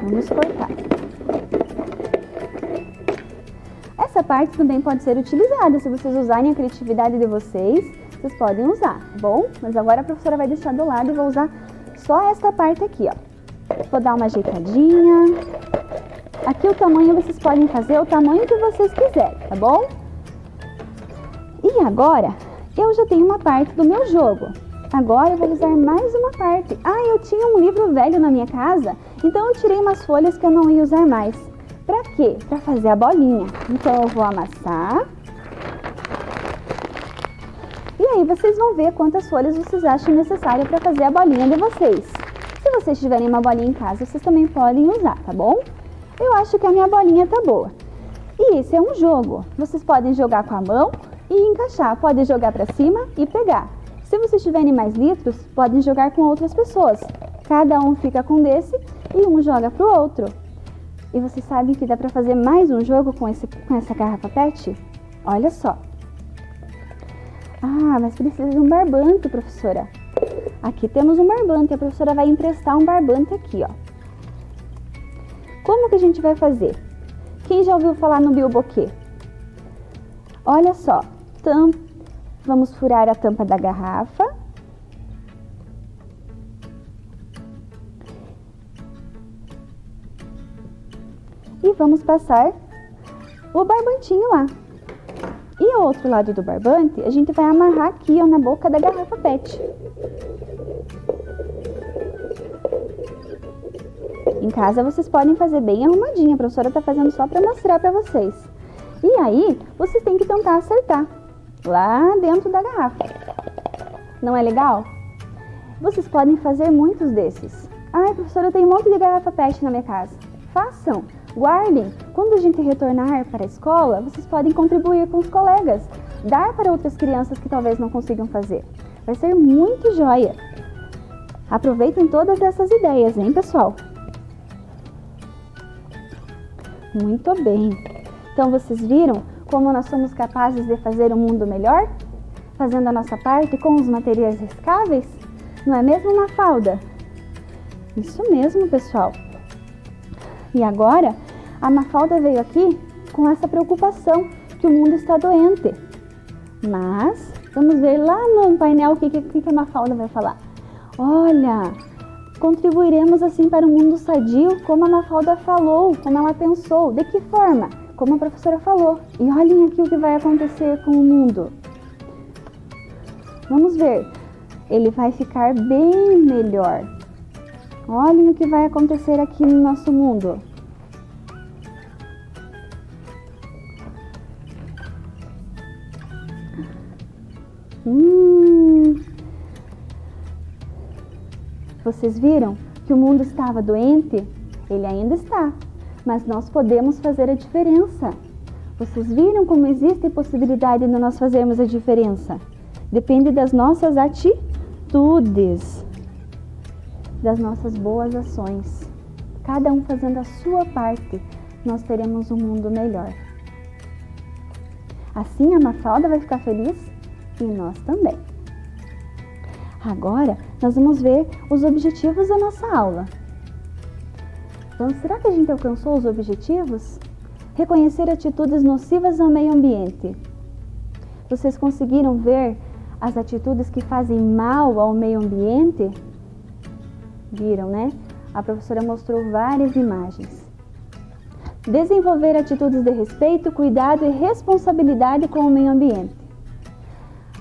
Speaker 1: Vamos cortar. Essa parte também pode ser utilizada, se vocês usarem a criatividade de vocês podem usar, tá bom? Mas agora a professora vai deixar do lado e vou usar só esta parte aqui, ó. Vou dar uma ajeitadinha. Aqui o tamanho vocês podem fazer o tamanho que vocês quiserem, tá bom? E agora, eu já tenho uma parte do meu jogo. Agora eu vou usar mais uma parte. Eu tinha um livro velho na minha casa, então eu tirei umas folhas que eu não ia usar mais. Pra quê? Pra fazer a bolinha. Então eu vou amassar. E aí vocês vão ver quantas folhas vocês acham necessário para fazer a bolinha de vocês. Se vocês tiverem uma bolinha em casa, vocês também podem usar, tá bom? Eu acho que a minha bolinha tá boa. E esse é um jogo. Vocês podem jogar com a mão e encaixar. Podem jogar para cima e pegar. Se vocês tiverem mais litros, podem jogar com outras pessoas. Cada um fica com desse e um joga pro outro. E vocês sabem que dá para fazer mais um jogo com essa garrafa PET? Olha só. Mas precisa de um barbante, professora. Aqui temos um barbante. A professora vai emprestar um barbante aqui, ó. Como que a gente vai fazer? Quem já ouviu falar no bilboquê? Olha só. Vamos furar a tampa da garrafa. E vamos passar o barbantinho lá. E o outro lado do barbante, a gente vai amarrar aqui, ó, na boca da garrafa PET. Em casa vocês podem fazer bem arrumadinho, a professora tá fazendo só para mostrar para vocês. E aí, vocês têm que tentar acertar lá dentro da garrafa. Não é legal? Vocês podem fazer muitos desses. Professora, eu tenho um monte de garrafa PET na minha casa. Façam! Guardem. Quando a gente retornar para a escola, vocês podem contribuir com os colegas, dar para outras crianças que talvez não consigam fazer. Vai ser muito joia. Aproveitem todas essas ideias, hein, pessoal? Muito bem. Então, vocês viram como nós somos capazes de fazer um mundo melhor? Fazendo a nossa parte com os materiais recicláveis? Não é mesmo, Mafalda? Isso mesmo, pessoal. E agora, a Mafalda veio aqui com essa preocupação que o mundo está doente. Mas, vamos ver lá no painel o que a Mafalda vai falar. Olha, contribuiremos assim para um mundo sadio, como a Mafalda falou, como ela pensou. De que forma? Como a professora falou. E olhem aqui o que vai acontecer com o mundo. Vamos ver. Ele vai ficar bem melhor. Olhem o que vai acontecer aqui no nosso mundo. Vocês viram que o mundo estava doente? Ele ainda está, mas nós podemos fazer a diferença. Vocês viram como existe possibilidade de nós fazermos a diferença? Depende das nossas atitudes, das nossas boas ações. Cada um fazendo a sua parte, nós teremos um mundo melhor. Assim a Mafalda vai ficar feliz e nós também. Agora, nós vamos ver os objetivos da nossa aula. Então, será que a gente alcançou os objetivos? Reconhecer atitudes nocivas ao meio ambiente. Vocês conseguiram ver as atitudes que fazem mal ao meio ambiente? Viram, né? A professora mostrou várias imagens. Desenvolver atitudes de respeito, cuidado e responsabilidade com o meio ambiente.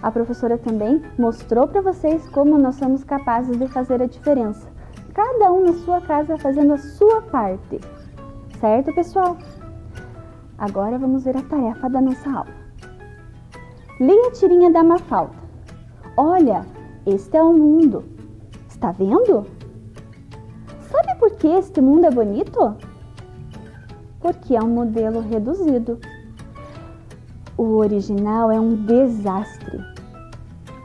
Speaker 1: A professora também mostrou para vocês como nós somos capazes de fazer a diferença. Cada um na sua casa fazendo a sua parte. Certo, pessoal? Agora vamos ver a tarefa da nossa aula. Leia a tirinha da Mafalda. Olha, este é o mundo. Está vendo? Sabe por que este mundo é bonito? Porque é um modelo reduzido. O original é um desastre.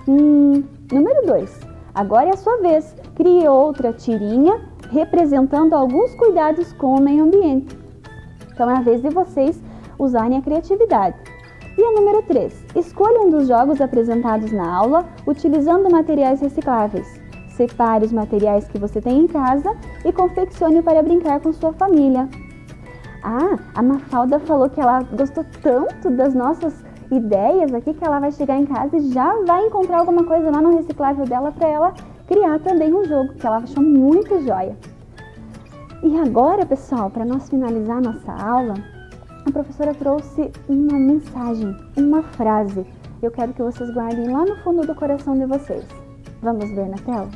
Speaker 1: Número 2. Agora é a sua vez. Crie outra tirinha representando alguns cuidados com o meio ambiente. Então é a vez de vocês usarem a criatividade. E a número 3. Escolha um dos jogos apresentados na aula utilizando materiais recicláveis. Separe os materiais que você tem em casa e confeccione para brincar com sua família. A Mafalda falou que ela gostou tanto das nossas ideias aqui que ela vai chegar em casa e já vai encontrar alguma coisa lá no reciclável dela para ela criar também um jogo, que ela achou muito joia. E agora, pessoal, para nós finalizar nossa aula, a professora trouxe uma mensagem, uma frase. Eu quero que vocês guardem lá no fundo do coração de vocês. Vamos ver na tela?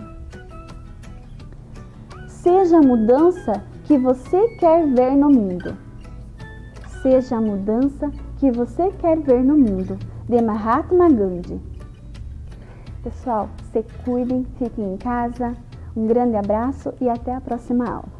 Speaker 1: Seja a mudança que você quer ver no mundo. Seja a mudança que você quer ver no mundo, de Mahatma Gandhi. Pessoal, se cuidem, fiquem em casa. Um grande abraço e até a próxima aula.